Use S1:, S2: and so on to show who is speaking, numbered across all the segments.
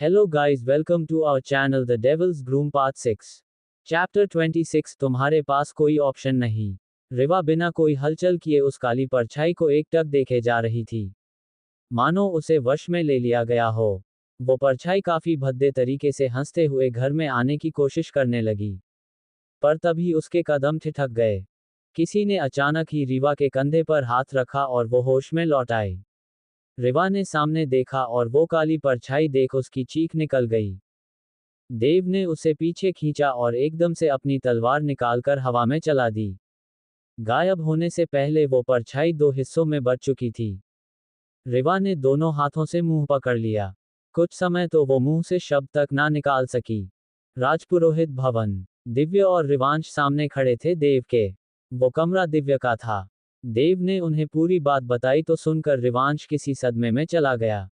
S1: Hello guys, welcome to our channel The Devil's Groom Part 6. Chapter 26 तुम्हारे पास कोई option नहीं। रिवा बिना कोई हलचल किए उस काली परछाई को एकटक देखे जा रही थी, मानो उसे वश में ले लिया गया हो। वो परछाई काफी भद्दे तरीके से हंसते हुए घर में आने की कोशिश करने लगी, पर तभी उसके कदम ठिठक गए। किसी ने अचानक ही रिवा के कंधे पर हाथ रखा और वो होश में लौट आई। रिवा ने सामने देखा और वो काली परछाई देख उसकी चीख निकल गई। देव ने उसे पीछे खींचा और एकदम से अपनी तलवार निकालकर हवा में चला दी। गायब होने से पहले वो परछाई दो हिस्सों में बट चुकी थी। रिवा ने दोनों हाथों से मुंह पकड़ लिया। कुछ समय तो वो मुंह से शब्द तक ना निकाल सकी। राजपुरोहित भवन। दिव्य और रिवांश सामने खड़े थे देव के। वो कमरा दिव्य का था। देव ने उन्हें पूरी बात बताई तो सुनकर रिवांश किसी सदमे में चला गया।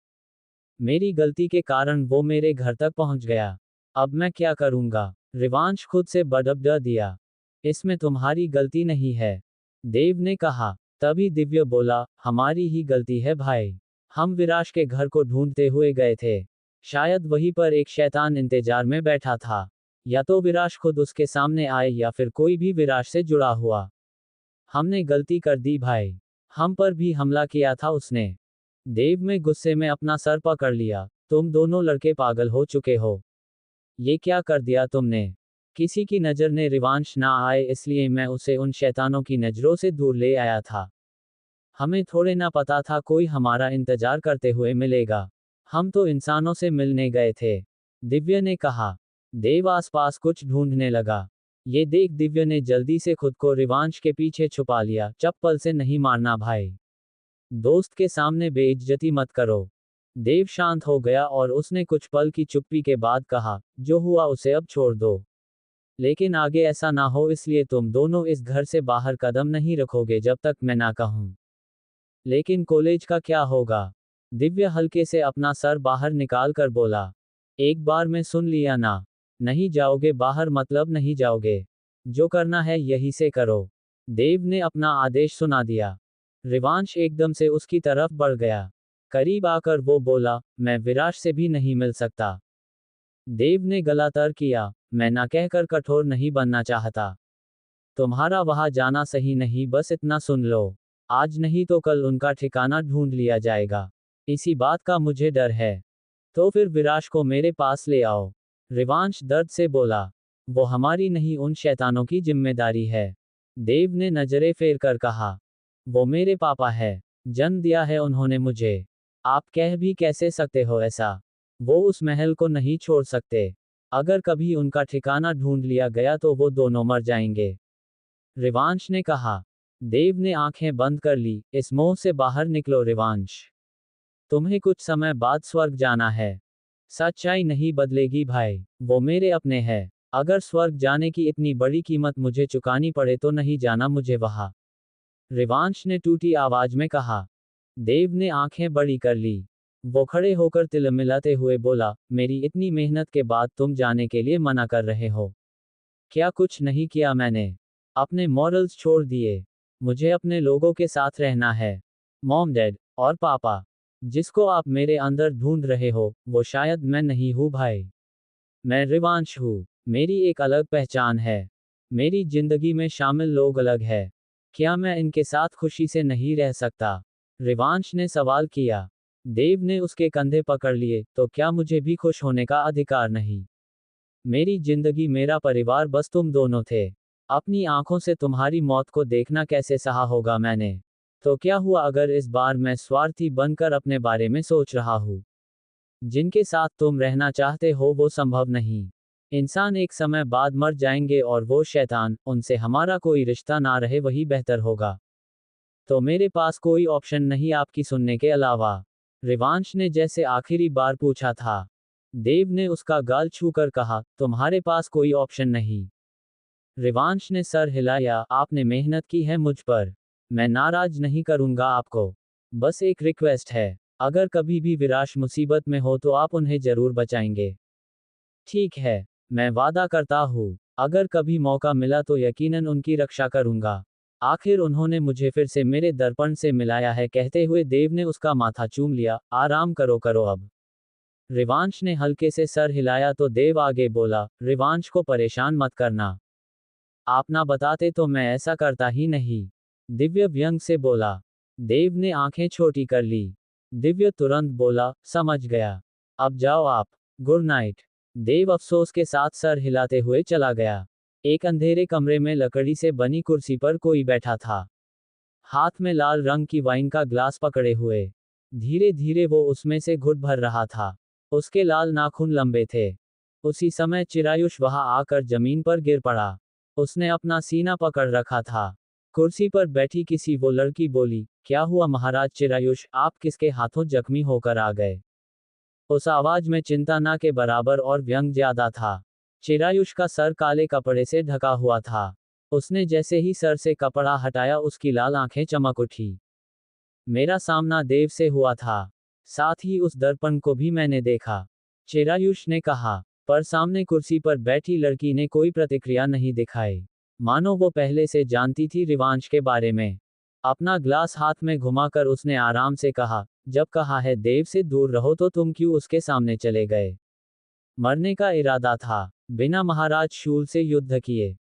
S1: मेरी गलती के कारण वो मेरे घर तक पहुंच गया। अब मैं क्या करूंगा? रिवांश खुद से बड़बड़ा दिया। इसमें तुम्हारी गलती नहीं है, देव ने कहा। तभी दिव्य बोला, हमारी ही गलती है भाई। हम विराश के घर को ढूंढते हुए गए थे। शायद वहीं पर एक शैतान इंतजार में बैठा था। या तो विराश खुद उसके सामने आए या फिर कोई भी विराश से जुड़ा हुआ। हमने गलती कर दी भाई। हम पर भी हमला किया था उसने। देव में गुस्से में अपना सर पकड़ लिया। तुम दोनों लड़के पागल हो चुके हो। ये क्या कर दिया तुमने? किसी की नज़र ने रिवांश ना आए इसलिए मैं उसे उन शैतानों की नज़रों से दूर ले आया था। हमें थोड़े ना पता था कोई हमारा इंतजार करते हुए मिलेगा। हम तो इंसानों से मिलने गए थे, दिव्य ने कहा। देव आसपास कुछ ढूंढने लगा। ये देख दिव्य ने जल्दी से खुद को रिवांश के पीछे छुपा लिया। चप्पल से नहीं मारना भाई। दोस्त के सामने बेइज्जती मत करो। देव शांत हो गया और उसने कुछ पल की चुप्पी के बाद कहा, जो हुआ उसे अब छोड़ दो। लेकिन आगे ऐसा ना हो इसलिए तुम दोनों इस घर से बाहर कदम नहीं रखोगे जब तक मैं ना कहूं। लेकिन कॉलेज का क्या होगा? दिव्य हल्के से अपना सर बाहर निकाल कर बोला। एक बार में सुन लिया ना? नहीं जाओगे बाहर मतलब नहीं जाओगे। जो करना है यही से करो। देव ने अपना आदेश सुना दिया। रिवांश एकदम से उसकी तरफ बढ़ गया। करीब आकर वो बोला, मैं विराश से भी नहीं मिल सकता। देव ने गला तर किया, मैं ना कहकर कठोर नहीं बनना चाहता। तुम्हारा वहां जाना सही नहीं, बस इतना सुन लो। आज नहीं तो कल उनका ठिकाना ढूंढ लिया जाएगा। इसी बात का मुझे डर है। तो फिर विराश को मेरे पास ले आओ। रिवांश दर्द से बोला। वो हमारी नहीं उन शैतानों की जिम्मेदारी है, देव ने नजरें फेर कर कहा। वो मेरे पापा है। जन्म दिया है उन्होंने मुझे। आप कह भी कैसे सकते हो ऐसा? वो उस महल को नहीं छोड़ सकते। अगर कभी उनका ठिकाना ढूंढ लिया गया तो वो दोनों मर जाएंगे, रिवांश ने कहा। देव ने आंखें बंद कर ली। इस मोह से बाहर निकलो रिवांश। तुम्हें कुछ समय बाद स्वर्ग जाना है। सच्चाई नहीं बदलेगी भाई। वो मेरे अपने हैं। अगर स्वर्ग जाने की इतनी बड़ी कीमत मुझे चुकानी पड़े तो नहीं जाना मुझे वहां, रिवांश ने टूटी आवाज में कहा। देव ने आंखें बड़ी कर ली। वो खड़े होकर तिलमिलाते हुए बोला, मेरी इतनी मेहनत के बाद तुम जाने के लिए मना कर रहे हो? क्या कुछ नहीं किया मैंने? अपने मॉरल्स छोड़ दिए। मुझे अपने लोगों के साथ रहना है। मॉम डैड और पापा। जिसको आप मेरे अंदर ढूंढ रहे हो वो शायद मैं नहीं हूँ भाई। मैं रिवांश हूँ। मेरी एक अलग पहचान है। मेरी जिंदगी में शामिल लोग अलग है। क्या मैं इनके साथ खुशी से नहीं रह सकता? रिवांश ने सवाल किया। देव ने उसके कंधे पकड़ लिए, तो क्या मुझे भी खुश होने का अधिकार नहीं? मेरी जिंदगी मेरा परिवार बस तुम दोनों थे। अपनी आंखों से तुम्हारी मौत को देखना कैसे सहा होगा मैंने? तो क्या हुआ अगर इस बार मैं स्वार्थी बनकर अपने बारे में सोच रहा हूँ? जिनके साथ तुम रहना चाहते हो वो संभव नहीं। इंसान एक समय बाद मर जाएंगे और वो शैतान, उनसे हमारा कोई रिश्ता ना रहे वही बेहतर होगा। तो मेरे पास कोई ऑप्शन नहीं आपकी सुनने के अलावा, रिवांश ने जैसे आखिरी बार पूछा था। देव ने उसका गाल छूकर कहा, तुम्हारे पास कोई ऑप्शन नहीं। रिवांश ने सर हिलाया। आपने मेहनत की है मुझ पर। मैं नाराज नहीं करूंगा आपको। बस एक रिक्वेस्ट है, अगर कभी भी विराश मुसीबत में हो तो आप उन्हें जरूर बचाएंगे। ठीक है, मैं वादा करता हूँ। अगर कभी मौका मिला तो यकीनन उनकी रक्षा करूंगा। आखिर उन्होंने मुझे फिर से मेरे दर्पण से मिलाया है, कहते हुए देव ने उसका माथा चूम लिया। आराम करो करो अब। रिवांश ने हल्के से सर हिलाया तो देव आगे बोला, रिवांश को परेशान मत करना। आप ना बताते तो मैं ऐसा करता ही नहीं। दिव्य व्यंग से बोला। देव ने आंखें छोटी कर ली। दिव्य तुरंत बोला, समझ गया। अब जाओ आप। Good night. देव अफसोस के साथ सर हिलाते हुए चला गया। एक अंधेरे कमरे में लकड़ी से बनी कुर्सी पर कोई बैठा था, हाथ में लाल रंग की वाइन का ग्लास पकड़े हुए। धीरे धीरे वो उसमें से घुट भर रहा था। उसके लाल नाखून लंबे थे। उसी समय चिरायुष वहां आकर जमीन पर गिर पड़ा। उसने अपना सीना पकड़ रखा था। कुर्सी पर बैठी किसी वो लड़की बोली, क्या हुआ महाराज चिरायुष, आप किसके हाथों जख्मी होकर आ गए? उस आवाज में चिंता ना के बराबर और व्यंग ज्यादा था। चिरायुष का सर काले कपड़े से ढका हुआ था। उसने जैसे ही सर से कपड़ा हटाया उसकी लाल आंखें चमक उठी। मेरा सामना देव से हुआ था, साथ ही उस दर्पण को भी मैंने देखा, चिरायुष ने कहा। पर सामने कुर्सी पर बैठी लड़की ने कोई प्रतिक्रिया नहीं दिखाई, मानो वो पहले से जानती थी रिवांश के बारे में। अपना ग्लास हाथ में घुमाकर उसने आराम से कहा, जब कहा है देव से दूर रहो तो तुम क्यों उसके सामने चले गए? मरने का इरादा था, बिना महाराज शूल से युद्ध किए।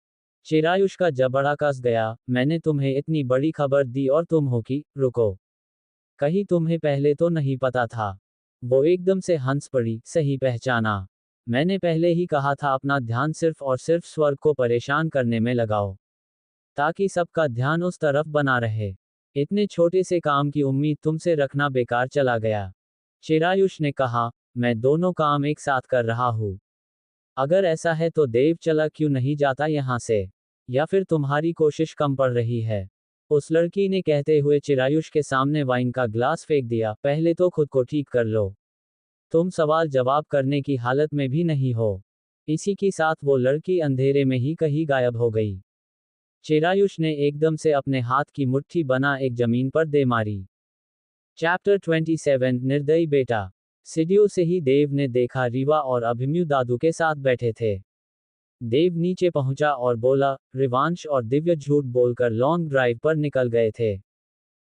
S1: चिरायुष का जबड़ा कस गया। मैंने तुम्हें इतनी बड़ी खबर दी और तुम हो कि, रुको, कहीं तुम्हें पहले तो नहीं पता था? वो एकदम से हंस पड़ी, सही पहचाना। मैंने पहले ही कहा था अपना ध्यान सिर्फ और सिर्फ स्वर्ग को परेशान करने में लगाओ, ताकि सबका ध्यान उस तरफ बना रहे। इतने छोटे से काम की उम्मीद तुमसे रखना बेकार चला गया। चिरायुष ने कहा, मैं दोनों काम एक साथ कर रहा हूँ। अगर ऐसा है तो देव चला क्यों नहीं जाता यहाँ से? या फिर तुम्हारी कोशिश कम पड़ रही है? उस लड़की ने कहते हुए चिरायुष के सामने वाइन का ग्लास फेंक दिया, पहले तो खुद को ठीक कर लो। तुम सवाल जवाब करने की हालत में भी नहीं हो। इसी के साथ वो लड़की अंधेरे में ही कहीं गायब हो गई। चिरायुष ने एकदम से अपने हाथ की मुट्ठी बना एक जमीन पर दे मारी। चैप्टर 27 निर्दयी बेटा। सीढ़ियों से ही देव ने देखा रीवा और अभिमन्यु दादू के साथ बैठे थे। देव नीचे पहुंचा और बोला, रिवांश और दिव्य झूठ बोलकर लॉन्ग ड्राइव पर निकल गए थे।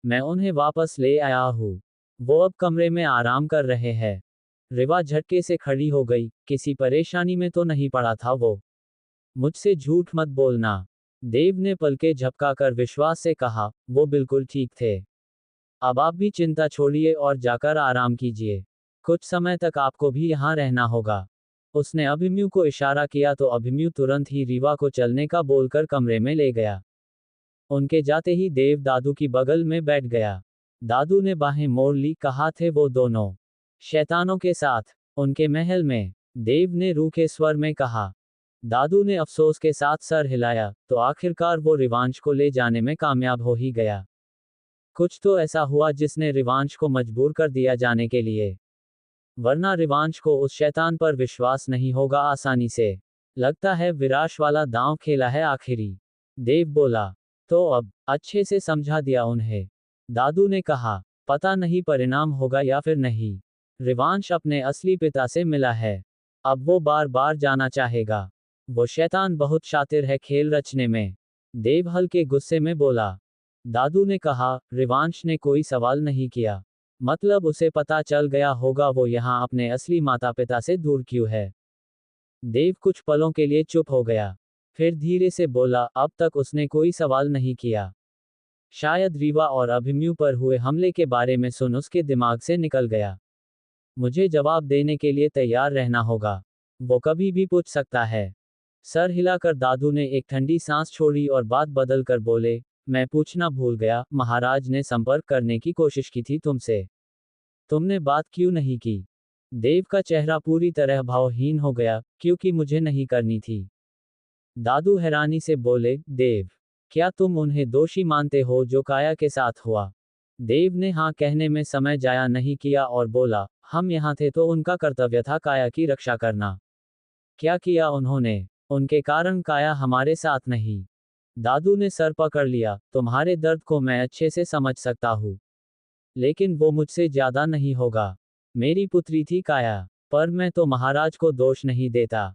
S1: मैं उन्हें वापस ले आया हूँ। वो अब कमरे में आराम कर रहे हैं। रिवा झटके से खड़ी हो गई, किसी परेशानी में तो नहीं पड़ा था वो? मुझसे झूठ मत बोलना। देव ने पलके झपकाकर विश्वास से कहा, वो बिल्कुल ठीक थे। अब आप भी चिंता छोड़िए और जाकर आराम कीजिए। कुछ समय तक आपको भी यहाँ रहना होगा। उसने अभिमन्यु को इशारा किया तो अभिमन्यु तुरंत ही रीवा को चलने का बोलकर कमरे में ले गया। उनके जाते ही देव दादू की बगल में बैठ गया। दादू ने बाहें मोड़ ली, कहा थे वो दोनों शैतानों के साथ उनके महल में? देव ने रूखे स्वर में कहा। दादू ने अफसोस के साथ सर हिलाया, तो आखिरकार वो रिवांश को ले जाने में कामयाब हो ही गया। कुछ तो ऐसा हुआ जिसने रिवांश को मजबूर कर दिया जाने के लिए, वरना रिवांश को उस शैतान पर विश्वास नहीं होगा आसानी से। लगता है विराश वाला दांव खेला है आखिरी। देव बोला। तो अब अच्छे से समझा दिया उन्हें, दादू ने कहा। पता नहीं परिणाम होगा या फिर नहीं। रिवांश अपने असली पिता से मिला है। अब वो बार बार जाना चाहेगा। वो शैतान बहुत शातिर है खेल रचने में। देव हल्के गुस्से में बोला। दादू ने कहा, रिवांश ने कोई सवाल नहीं किया। मतलब उसे पता चल गया होगा वो यहाँ अपने असली माता पिता से दूर क्यों है। देव कुछ पलों के लिए चुप हो गया, फिर धीरे से बोला, अब तक उसने कोई सवाल नहीं किया। शायद रीवा और अभिमन्यु पर हुए हमले के बारे में सुन उसके दिमाग से निकल गया। मुझे जवाब देने के लिए तैयार रहना होगा। वो कभी भी पूछ सकता है। सर हिलाकर दादू ने एक ठंडी सांस छोड़ी और बात बदल कर बोले, मैं पूछना भूल गया, महाराज ने संपर्क करने की कोशिश की थी तुमसे। तुमने बात क्यों नहीं की? देव का चेहरा पूरी तरह भावहीन हो गया, क्योंकि मुझे नहीं करनी थी। दादू हैरानी से बोले, देव, क्या तुम उन्हें दोषी मानते हो जो काया के साथ हुआ? देव ने हाँ कहने में समय जाया नहीं किया और बोला, हम यहाँ थे तो उनका कर्तव्य था काया की रक्षा करना। क्या किया उन्होंने? उनके कारण काया हमारे साथ नहीं। दादू ने सर पकड़ लिया, तुम्हारे दर्द को मैं अच्छे से समझ सकता हूँ, लेकिन वो मुझसे ज्यादा नहीं होगा। मेरी पुत्री थी काया, पर मैं तो महाराज को दोष नहीं देता।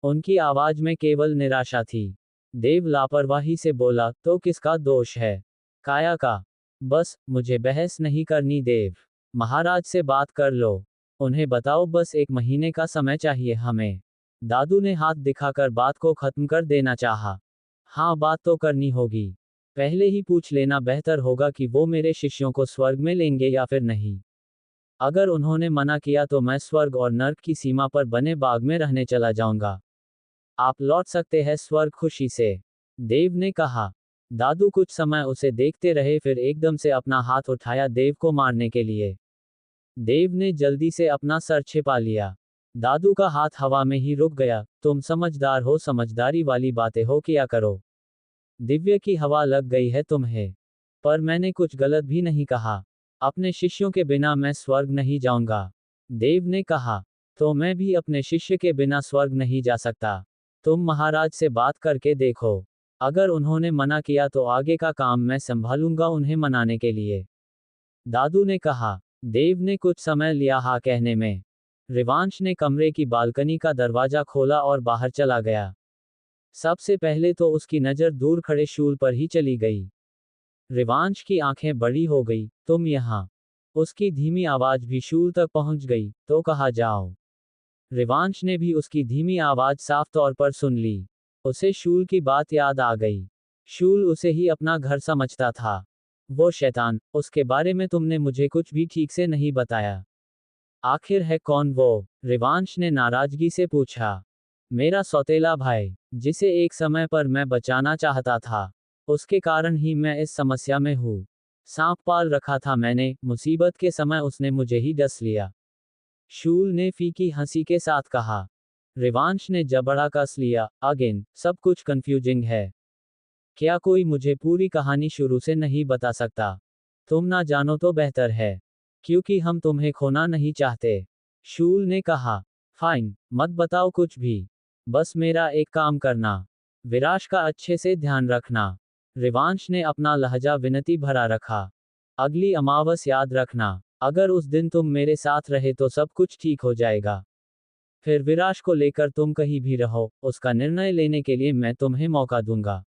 S1: उनकी आवाज में केवल निराशा थी। देव लापरवाही से बोला, तो किसका दोष है? काया का। बस, मुझे बहस नहीं करनी देव, महाराज से बात कर लो। उन्हें बताओ, बस 1 महीने का समय चाहिए हमें। दादू ने हाथ दिखाकर बात को खत्म कर देना चाहा। हाँ, बात तो करनी होगी। पहले ही पूछ लेना बेहतर होगा कि वो मेरे शिष्यों को स्वर्ग में लेंगे या फिर नहीं। अगर उन्होंने मना किया तो मैं स्वर्ग और नर्क की सीमा पर बने बाग में रहने चला जाऊंगा। आप लौट सकते हैं स्वर्ग खुशी से, देव ने कहा। दादू कुछ समय उसे देखते रहे, फिर एकदम से अपना हाथ उठाया देव को मारने के लिए। देव ने जल्दी से अपना सर छिपा लिया। दादू का हाथ हवा में ही रुक गया। तुम समझदार हो, समझदारी वाली बातें हो किया करो। दिव्य की हवा लग गई है तुम्हें। पर मैंने कुछ गलत भी नहीं कहा। अपने शिष्यों के बिना मैं स्वर्ग नहीं जाऊंगा, देव ने कहा। तो मैं भी अपने शिष्य के बिना स्वर्ग नहीं जा सकता। तुम महाराज से बात करके देखो। अगर उन्होंने मना किया तो आगे का काम मैं संभालूंगा उन्हें मनाने के लिए, दादू ने कहा। देव ने कुछ समय लिया हाँ कहने में। रिवांश ने कमरे की बालकनी का दरवाजा खोला और बाहर चला गया। सबसे पहले तो उसकी नज़र दूर खड़े शूल पर ही चली गई। रिवांश की आंखें बड़ी हो गई। तुम यहाँ? उसकी धीमी आवाज भी शूल तक पहुंच गई। तो कहा जाओ। रिवांश ने भी उसकी धीमी आवाज साफ तौर पर सुन ली। उसे शूल की बात याद आ गई। शूल उसे ही अपना घर समझता था। वो शैतान, उसके बारे में तुमने मुझे कुछ भी ठीक से नहीं बताया। आखिर है कौन वो? रिवांश ने नाराजगी से पूछा। मेरा सौतेला भाई, जिसे एक समय पर मैं बचाना चाहता था। उसके कारण ही मैं इस समस्या में हूँ। सांप पाल रखा था मैंने, मुसीबत के समय उसने मुझे ही डस लिया। शूल ने फीकी हंसी के साथ कहा। रिवांश ने जबड़ा कस लिया। अगेन, सब कुछ कंफ्यूजिंग है। क्या कोई मुझे पूरी कहानी शुरू से नहीं बता सकता? तुम ना जानो तो बेहतर है, क्योंकि हम तुम्हें खोना नहीं चाहते, शूल ने कहा। फाइन, मत बताओ कुछ भी। बस मेरा एक काम करना। विराश का अच्छे से ध्यान रखना। रिवांश ने अपना लहजा विनती भरा रखा। अगली अमावस याद रखना। अगर उस दिन तुम मेरे साथ रहे तो सब कुछ ठीक हो जाएगा। फिर विराश को लेकर तुम कहीं भी रहो, उसका निर्णय लेने के लिए मैं तुम्हें मौका दूंगा,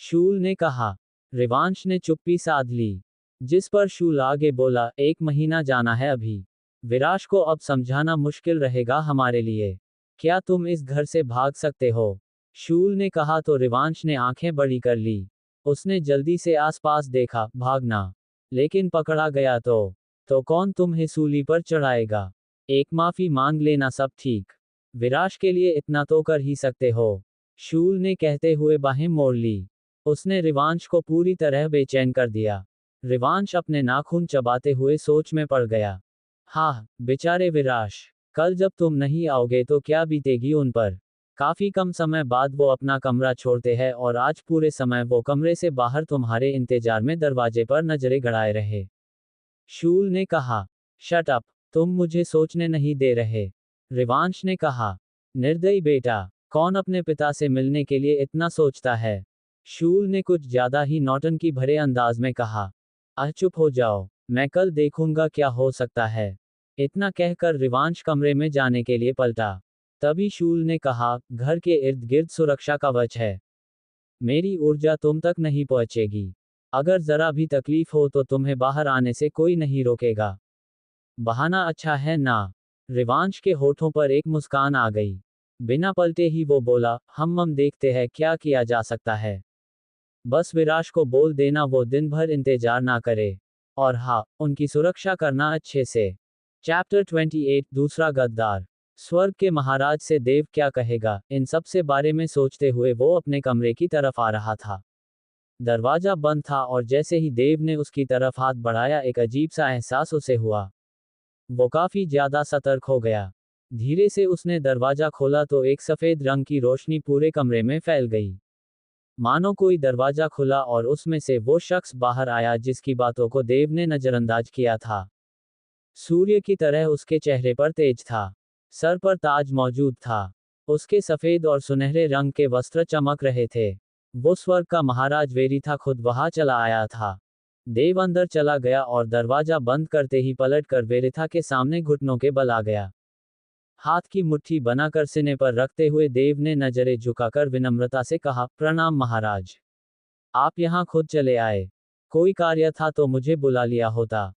S1: शूल ने कहा। रिवांश ने चुप्पी साध ली। जिस पर शूल आगे बोला, 1 महीना जाना है अभी। विराश को अब समझाना मुश्किल रहेगा हमारे लिए। क्या तुम इस घर से भाग सकते हो? शूल ने कहा तो रिवांश ने आंखें बड़ी कर ली। उसने जल्दी से आसपास देखा। भागना? लेकिन पकड़ा गया तो कौन तुम्हें सूली पर चढ़ाएगा? एक माफी मांग लेना, सब ठीक। विराश के लिए इतना तो कर ही सकते हो, शूल ने कहते हुए बाहें मोड़ ली। उसने रिवांश को पूरी तरह बेचैन कर दिया। रिवांश अपने नाखून चबाते हुए सोच में पड़ गया। हाँ, बेचारे विराश, कल जब तुम नहीं आओगे तो क्या बीतेगी उन पर। काफी कम समय बाद वो अपना कमरा छोड़ते हैं और आज पूरे समय वो कमरे से बाहर तुम्हारे इंतजार में दरवाजे पर नजरें गड़ाए रहे, शूल ने कहा। शट अप, तुम मुझे सोचने नहीं दे रहे, रिवांश ने कहा। निर्दयी बेटा, कौन अपने पिता से मिलने के लिए इतना सोचता है? शूल ने कुछ ज्यादा ही नौटंकी भरे अंदाज में कहा। चुप हो जाओ, मैं कल देखूंगा क्या हो सकता है। इतना कहकर रिवांश कमरे में जाने के लिए पलटा। तभी शूल ने कहा, घर के इर्द गिर्द सुरक्षा कवच है। मेरी ऊर्जा तुम तक नहीं पहुंचेगी। अगर जरा भी तकलीफ हो तो तुम्हें बाहर आने से कोई नहीं रोकेगा। बहाना अच्छा है ना? रिवांश के होठों पर एक मुस्कान आ गई। बिना पलटे ही वो बोला, हम देखते हैं क्या किया जा सकता है। बस विराश को बोल देना वो दिन भर इंतजार ना करे। और हाँ, उनकी सुरक्षा करना अच्छे से। चैप्टर 28, दूसरा गद्दार। स्वर्ग के महाराज से देव क्या कहेगा, इन सब से बारे में सोचते हुए वो अपने कमरे की तरफ आ रहा था। दरवाजा बंद था और जैसे ही देव ने उसकी तरफ हाथ बढ़ाया, एक अजीब सा एहसास उसे हुआ। वो काफी ज्यादा सतर्क हो गया। धीरे से उसने दरवाजा खोला तो एक सफेद रंग की रोशनी पूरे कमरे में फैल गई। मानो कोई दरवाजा खुला और उसमें से वो शख्स बाहर आया जिसकी बातों को देव ने नजरअंदाज किया था। सूर्य की तरह उसके चेहरे पर तेज था। सर पर ताज मौजूद था। उसके सफेद और सुनहरे रंग के वस्त्र चमक रहे थे। वो स्वर्ग का महाराज वेरिथा खुद वहां चला आया था। देव अंदर चला गया और दरवाजा बंद करते ही पलटकर वेरिथा के सामने घुटनों के बल आ गया। हाथ की मुट्ठी बनाकर सीने पर रखते हुए देव ने नजरें झुकाकर विनम्रता से कहा, प्रणाम महाराज। आप यहाँ खुद चले आए? कोई कार्य था तो मुझे बुला लिया होता।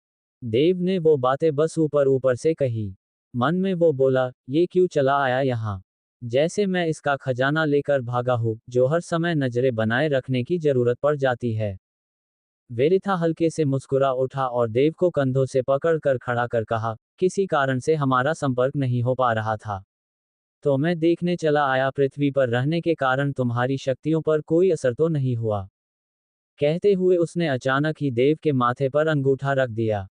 S1: देव ने वो बातें बस ऊपर ऊपर से कही। मन में वो बोला, ये क्यों चला आया यहाँ? जैसे मैं इसका खजाना लेकर भागा हूँ, जो हर समय नजरें बनाए रखने की जरूरत पड़ जाती है। वेरिथा हल्के से मुस्कुरा उठा और देव को कंधों से पकड़कर खड़ा कर कहा, किसी कारण से हमारा संपर्क नहीं हो पा रहा था। तो मैं देखने चला आया, पृथ्वी पर रहने के कारण तुम्हारी शक्तियों पर कोई असर तो नहीं हुआ? कहते हुए उसने अचानक ही देव के माथे पर अंगूठा रख दिया।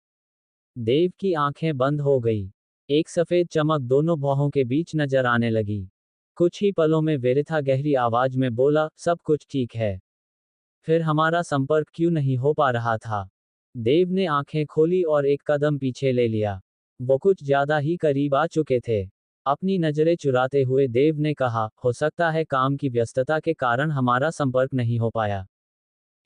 S1: देव की आंखें बंद हो गई। एक सफेद चमक दोनों भौहों के बीच नजर आने लगी। कुछ ही पलों में वेरिथा गहरी आवाज में बोला, सब कुछ ठीक है। फिर हमारा संपर्क क्यों नहीं हो पा रहा था? देव ने आंखें खोली और एक कदम पीछे ले लिया। वो कुछ ज्यादा ही करीब आ चुके थे। अपनी नजरें चुराते हुए देव ने कहा, हो सकता है काम की व्यस्तता के कारण हमारा संपर्क नहीं हो पाया।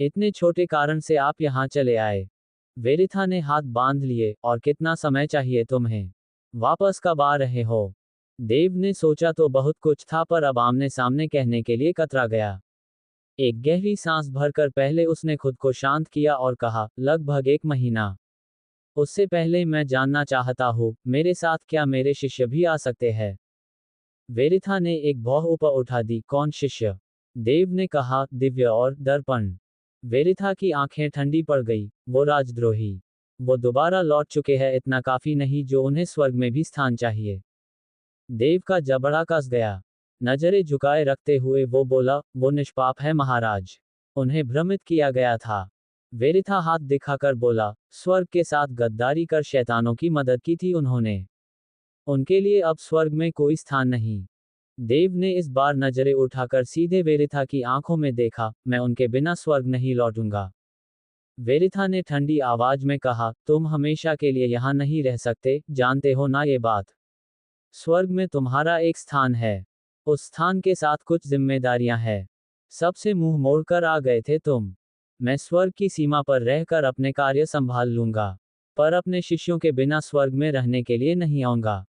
S1: इतने छोटे कारण से आप यहाँ चले आए? वेरिथा ने हाथ बांध लिए, और कितना समय चाहिए तुम्हें? वापस कब आ रहे हो? देव ने सोचा तो बहुत कुछ था, पर अब आमने सामने कहने के लिए कतरा गया। एक गहरी सांस भरकर पहले उसने खुद को शांत किया और कहा, लगभग 1 महीना। उससे पहले मैं जानना चाहता हूँ, मेरे साथ क्या मेरे शिष्य भी आ सकते हैं? वेरिथा ने एक भौं ऊपर उठा दी, कौन शिष्य? देव ने कहा, दिव्य और दर्पण। वेरिथा की आंखें ठंडी पड़ गई, वो राजद्रोही। वो दोबारा लौट चुके हैं, इतना काफी नहीं जो उन्हें स्वर्ग में भी स्थान चाहिए। देव का जबड़ा कस गया। नजरें झुकाए रखते हुए वो बोला, वो निष्पाप है महाराज। उन्हें भ्रमित किया गया था। वेरिथा हाथ दिखाकर बोला, स्वर्ग के साथ गद्दारी कर शैतानों की मदद की थी उन्होंने। उनके लिए अब स्वर्ग में कोई स्थान नहीं। देव ने इस बार नजरें उठाकर सीधे वेरिथा की आंखों में देखा, मैं उनके बिना स्वर्ग नहीं लौटूंगा। वेरिथा ने ठंडी आवाज में कहा, तुम हमेशा के लिए यहाँ नहीं रह सकते, जानते हो ना ये बात? स्वर्ग में तुम्हारा एक स्थान है। उस स्थान के साथ कुछ जिम्मेदारियां हैं। सबसे मुंह मोड़कर आ गए थे तुम। मैं स्वर्ग की सीमा पर रहकर अपने कार्य संभाल लूंगा, पर अपने शिष्यों के बिना स्वर्ग में रहने के लिए नहीं आऊंगा।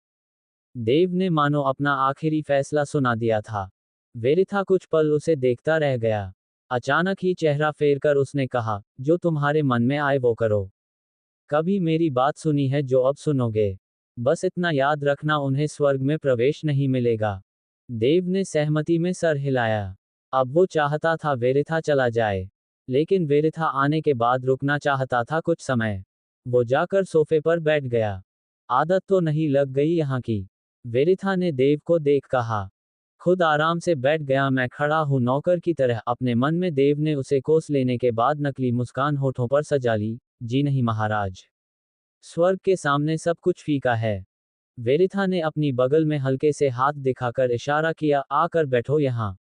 S1: देव ने मानो अपना आखिरी फैसला सुना दिया था। वेरिथा कुछ पल उसे देखता रह गया। अचानक ही चेहरा फेरकर उसने कहा, जो तुम्हारे मन में आए वो करो। कभी मेरी बात सुनी है जो अब सुनोगे? बस इतना याद रखना, उन्हें स्वर्ग में प्रवेश नहीं मिलेगा। देव ने सहमति में सर हिलाया। अब वो चाहता था वेरिथा चला जाए, लेकिन वेरिथा आने के बाद रुकना चाहता था कुछ समय। वो जाकर सोफे पर बैठ गया। आदत तो नहीं लग गई यहाँ की? वेरिथा ने देव को देख कहा। खुद आराम से बैठ गया, मैं खड़ा हूँ नौकर की तरह। अपने मन में देव ने उसे कोस लेने के बाद नकली मुस्कान होठों पर सजा ली, जी नहीं महाराज। स्वर्ग के सामने सब कुछ फीका है। वेरिथा ने अपनी बगल में हल्के से हाथ दिखाकर इशारा किया, आकर बैठो यहाँ।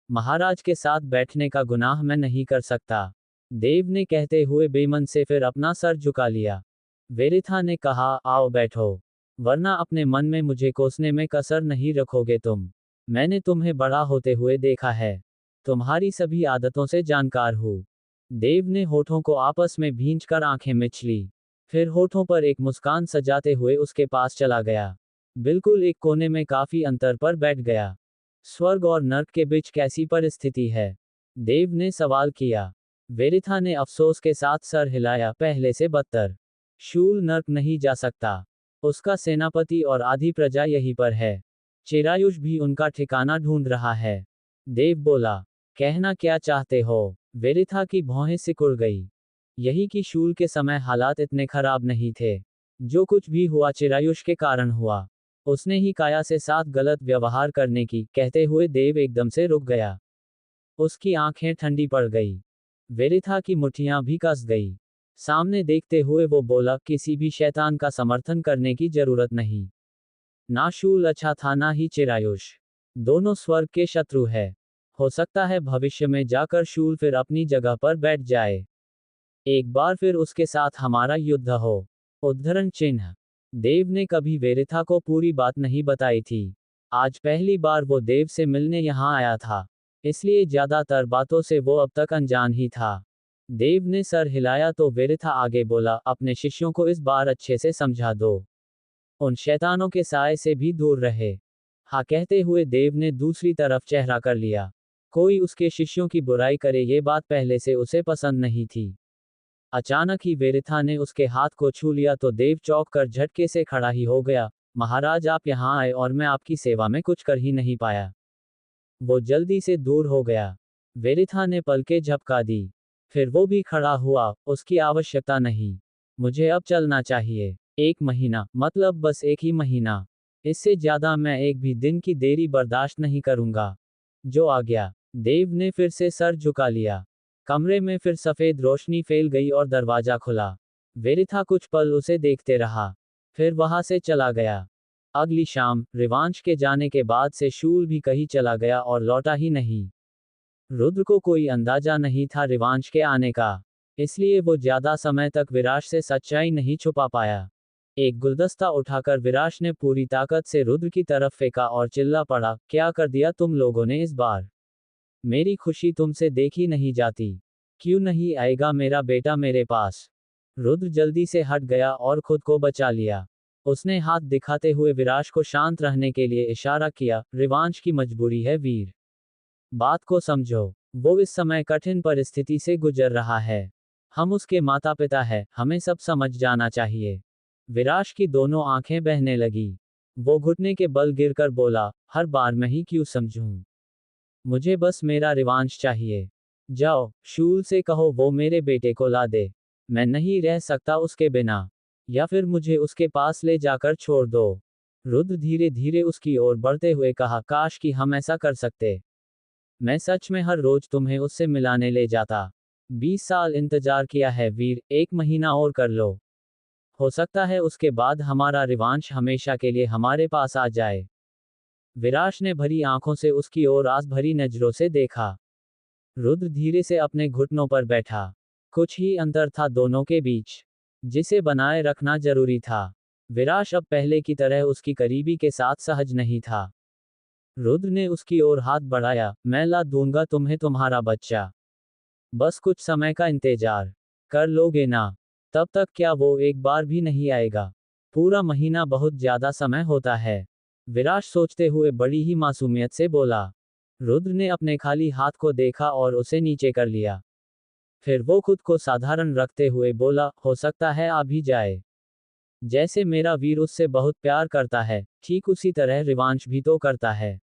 S1: महाराज के साथ बैठने का गुनाह मैं नहीं कर सकता, देव ने कहते हुए बेमन से फिर अपना सर झुका लिया। वेरिथा ने कहा, आओ बैठो, वरना अपने मन में मुझे कोसने में कसर नहीं रखोगे तुम। मैंने तुम्हें बड़ा होते हुए देखा है, तुम्हारी सभी आदतों से जानकार हूँ। देव ने होठों को आपस में भींचकर आंखें मिच ली, फिर होठों पर एक मुस्कान सजाते हुए उसके पास चला गया। बिल्कुल एक कोने में काफी अंतर पर बैठ गया। स्वर्ग और नर्क के बीच कैसी परिस्थिति है? देव ने सवाल किया। वेरिथा ने अफसोस के साथ सर हिलाया, पहले से बदतर। शूल नर्क नहीं जा सकता। उसका सेनापति और आधी प्रजा यहीं पर है। चिरायुष भी उनका ठिकाना ढूंढ रहा है। देव बोला, कहना क्या चाहते हो? वेरिथा की भौहें सिकुड़ गई। यही कि शूल के समय हालात इतने खराब नहीं थे। जो कुछ भी हुआ चिरायुष के कारण हुआ। उसने ही काया से साथ गलत व्यवहार करने की, कहते हुए देव एकदम से रुक गया। उसकी आंखें ठंडी पड़ गई। वेरिथा की मुट्ठियां भी कस गई। सामने देखते हुए वो बोला, किसी भी शैतान का समर्थन करने की जरूरत नहीं। ना शूल अच्छा था ना ही चिरायुष। दोनों स्वर्ग के शत्रु है। हो सकता है भविष्य में जाकर शूल फिर अपनी जगह पर बैठ जाए। एक बार फिर उसके साथ हमारा युद्ध हो। उद्धरण चिन्ह। देव ने कभी वेरिथा को पूरी बात नहीं बताई थी। आज पहली बार वो देव से मिलने यहाँ आया था, इसलिए ज्यादातर बातों से वो अब तक अनजान ही था। देव ने सर हिलाया तो वेरिथा आगे बोला, अपने शिष्यों को इस बार अच्छे से समझा दो। उन शैतानों के साए से भी दूर रहे। हाँ कहते हुए देव ने दूसरी तरफ चेहरा कर लिया। कोई उसके शिष्यों की बुराई करे ये बात पहले से उसे पसंद नहीं थी। अचानक ही वेरिथा ने उसके हाथ को छू लिया तो देव चौंक कर झटके से खड़ा ही हो गया। महाराज, आप यहाँ आए और मैं आपकी सेवा में कुछ कर ही नहीं पाया। वो जल्दी से दूर हो गया। वेरिथा ने पलकें झपका दी। फिर वो भी खड़ा हुआ। उसकी आवश्यकता नहीं। मुझे अब चलना चाहिए। 1 महीना, मतलब बस 1 ही महीना। इससे ज्यादा मैं एक भी दिन की देरी बर्दाश्त नहीं करूंगा। जो आ गया। देव ने फिर से सर झुका लिया। कमरे में फिर सफेद रोशनी फैल गई और दरवाजा खुला। वेरिथा कुछ पल उसे देखते रहा। फिर वहां से चला गया। अगली शाम, रिवांश के जाने के बाद से शूल भी कहीं चला गया और लौटा ही नहीं। रुद्र को कोई अंदाजा नहीं था रिवांश के आने का। इसलिए वो ज्यादा समय तक विराश से सच्चाई नहीं छुपा पाया। एक गुलदस्ता उठाकर विराश ने पूरी ताकत से रुद्र की तरफ फेंका और चिल्ला पड़ा, क्या कर दिया तुम लोगों ने इस बार? मेरी खुशी तुमसे देखी नहीं जाती। क्यों नहीं आएगा मेरा बेटा मेरे पास? रुद्र जल्दी से हट गया और खुद को बचा लिया। उसने हाथ दिखाते हुए विराश को शांत रहने के लिए इशारा किया, रिवांश की मजबूरी है वीर। बात को समझो। वो इस समय कठिन परिस्थिति से गुजर रहा है। हम उसके माता पिता हैं, हमें सब समझ जाना चाहिए। विराश की दोनों आंखें बहने लगी। वो घुटने के बल गिरकर बोला, हर बार मैं ही क्यों समझूं? मुझे बस मेरा रिवांश चाहिए। जाओ, शूल से कहो वो मेरे बेटे को ला दे। मैं नहीं रह सकता उसके बिना। या फिर मुझे उसके पास ले जाकर छोड़ दो। रुद्र धीरे धीरे उसकी ओर बढ़ते हुए कहा, काश कि हम ऐसा कर सकते। मैं सच में हर रोज तुम्हें उससे मिलाने ले जाता। 20 साल इंतजार किया है वीर, 1 महीना और कर लो। हो सकता है उसके बाद हमारा रिवांश हमेशा के लिए हमारे पास आ जाए। विराश ने भरी आंखों से उसकी ओर आस भरी नजरों से देखा। रुद्र धीरे से अपने घुटनों पर बैठा। कुछ ही अंतर था दोनों के बीच, जिसे बनाए रखना जरूरी था। विराश अब पहले की तरह उसकी करीबी के साथ सहज नहीं था। रुद्र ने उसकी ओर हाथ बढ़ाया, मैं ला दूंगा तुम्हें तुम्हारा बच्चा। बस कुछ समय का इंतजार कर लोगे ना? तब तक क्या वो एक बार भी नहीं आएगा? पूरा महीना बहुत ज्यादा समय होता है। विराश सोचते हुए बड़ी ही मासूमियत से बोला। रुद्र ने अपने खाली हाथ को देखा और उसे नीचे कर लिया। फिर वो खुद को साधारण रखते हुए बोला, हो सकता है आ भी जाए। जैसे मेरा वीर उससे बहुत प्यार करता है, ठीक उसी तरह रिवांश भी तो करता है।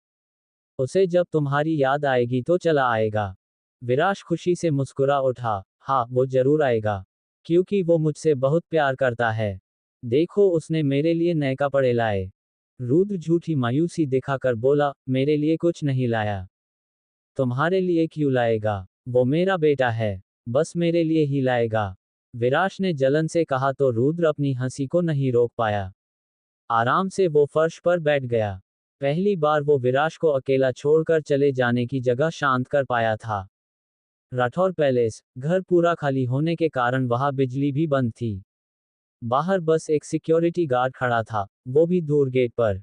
S1: उसे जब तुम्हारी याद आएगी तो चला आएगा। विराश खुशी से मुस्कुरा उठा, हाँ वो जरूर आएगा। क्योंकि वो मुझसे बहुत प्यार करता है। देखो उसने मेरे लिए नए कपड़े लाए। रुद्र झूठी मायूसी दिखाकर बोला, मेरे लिए कुछ नहीं लाया। तुम्हारे लिए क्यों लाएगा? वो मेरा बेटा है। बस मेरे लिए ही लाएगा। विराश ने जलन से कहा तो रुद्र अपनी हंसी को नहीं रोक पाया। आराम से वो फर्श पर बैठ गया। पहली बार वो विराश को अकेला छोड़कर चले जाने की जगह शांत कर पाया था। राठौर पैलेस, घर पूरा खाली होने के कारण वहां बिजली भी बंद थी। बाहर बस एक सिक्योरिटी गार्ड खड़ा था, वो भी दूर गेट पर।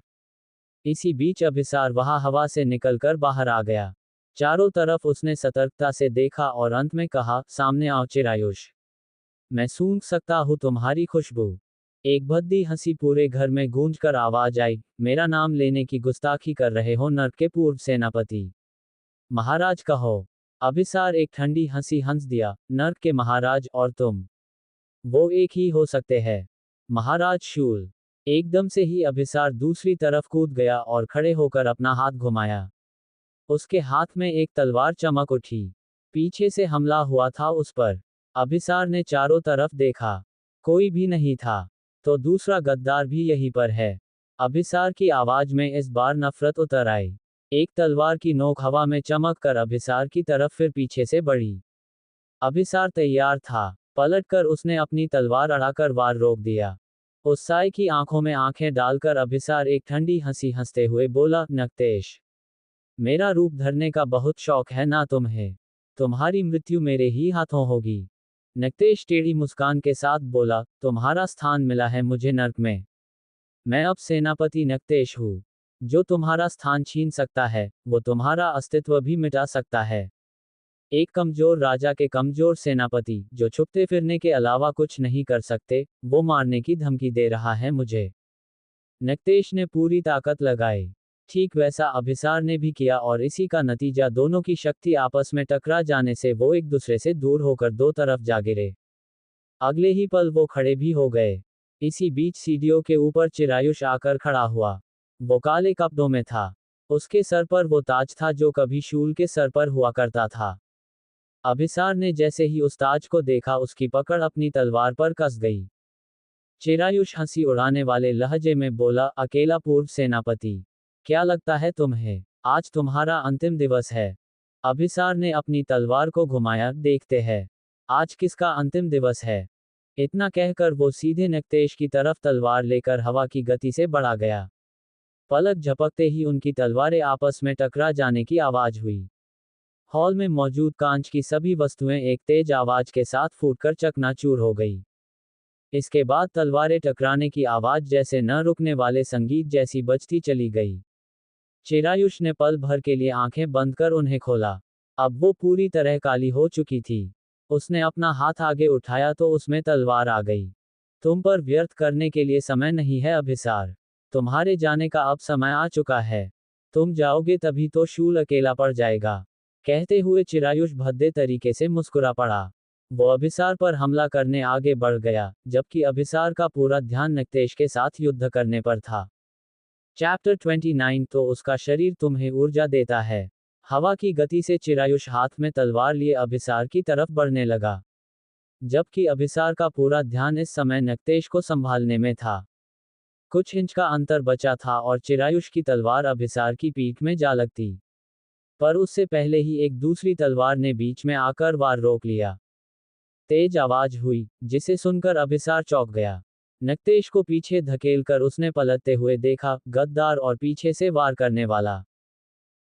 S1: इसी बीच अभिसार वहां हवा से निकलकर बाहर आ गया। चारों तरफ उसने सतर्कता से देखा और अंत में कहा, सामने आओ चिरायुष। मैं सूंघ सकता हूँ तुम्हारी खुशबू। एक भद्दी हंसी पूरे घर में गूंजकर आवाज आई, मेरा नाम लेने की गुस्ताखी कर रहे हो नर्क के पूर्व सेनापति? महाराज कहो। अभिसार एक ठंडी हंसी हंस दिया, नर्क के महाराज और तुम, वो एक ही हो सकते हैं। महाराज शूल। एकदम से ही अभिसार दूसरी तरफ कूद गया और खड़े होकर अपना हाथ घुमाया। उसके हाथ में एक तलवार चमक उठी। पीछे से हमला हुआ था उस पर। अभिसार ने चारों तरफ देखा। कोई भी नहीं था। तो दूसरा गद्दार भी यहीं पर है। अभिसार की आवाज में इस बार नफरत उतर आई। एक तलवार की नोक हवा में चमक कर अभिसार की तरफ फिर पीछे से बढ़ी। अभिसार तैयार था। पलटकर उसने अपनी तलवार अड़ाकर वार रोक दिया। उस साय की आंखों में आंखें डालकर अभिसार एक ठंडी हंसी हंसते हुए बोला, नक्तेश, मेरा रूप धरने का बहुत शौक है ना तुम्हें? तुम्हारी मृत्यु मेरे ही हाथों होगी। नक्तेश टेढ़ी मुस्कान के साथ बोला, तुम्हारा स्थान मिला है मुझे नर्क में। मैं अब सेनापति नक्तेश हूँ। जो तुम्हारा स्थान छीन सकता है, वो तुम्हारा अस्तित्व भी मिटा सकता है। एक कमजोर राजा के कमजोर सेनापति, जो छुपते फिरने के अलावा कुछ नहीं कर सकते, वो मारने की धमकी दे रहा है मुझे। नक्तेश ने पूरी ताकत लगाई। ठीक वैसा अभिसार ने भी किया और इसी का नतीजा दोनों की शक्ति आपस में टकरा जाने से वो एक दूसरे से दूर होकर दो तरफ जा गिरे। अगले ही पल वो खड़े भी हो गए। इसी बीच सीढ़ियों के ऊपर चिरायुष आकर खड़ा हुआ। वो काले कपड़ों में था। उसके सर पर वो ताज था जो कभी शूल के सर पर हुआ करता था। अभिसार ने जैसे ही उस ताज को देखा उसकी पकड़ अपनी तलवार पर कस गई। चिरायुष हंसी उड़ाने वाले लहजे में बोला, अकेला पूर्व सेनापति, क्या लगता है तुम्हें आज तुम्हारा अंतिम दिवस है? अभिसार ने अपनी तलवार को घुमाया, देखते हैं आज किसका अंतिम दिवस है। इतना कहकर वो सीधे नक्तेश की तरफ तलवार लेकर हवा की गति से बढ़ा गया। पलक झपकते ही उनकी तलवारें आपस में टकरा जाने की आवाज हुई। हॉल में मौजूद कांच की सभी वस्तुएं एक तेज आवाज के साथ फूटकर चकनाचूर हो गई। इसके बाद तलवारें टकराने की आवाज जैसे न रुकने वाले संगीत जैसी बजती चली गई। चिरायुष ने पल भर के लिए आंखें बंद कर उन्हें खोला। अब वो पूरी तरह काली हो चुकी थी। उसने अपना हाथ आगे उठाया तो उसमें तलवार आ गई। तुम पर व्यर्थ करने के लिए समय नहीं है अभिसार। तुम्हारे जाने का अब समय आ चुका है। तुम जाओगे तभी तो शूल अकेला पड़ जाएगा। कहते हुए चिरायुष भद्दे तरीके से मुस्कुरा पड़ा। वो अभिसार पर हमला करने आगे बढ़ गया, जबकि अभिसार का पूरा ध्यान नक्तेश के साथ युद्ध करने पर था। चैप्टर 29 तो उसका शरीर तुम्हें ऊर्जा देता है। हवा की गति से चिरायुष हाथ में तलवार लिए अभिसार की तरफ बढ़ने लगा, जबकि अभिसार का पूरा ध्यान इस समय नक्तेश को संभालने में था। कुछ इंच का अंतर बचा था और चिरायुष की तलवार अभिसार की पीठ में जा लगती, पर उससे पहले ही एक दूसरी तलवार ने बीच में आकर वार रोक लिया। तेज आवाज हुई, जिसे सुनकर अभिसार चौंक गया। नक्तेश को पीछे धकेलकर उसने पलटते हुए देखा, गद्दार और पीछे से वार करने वाला।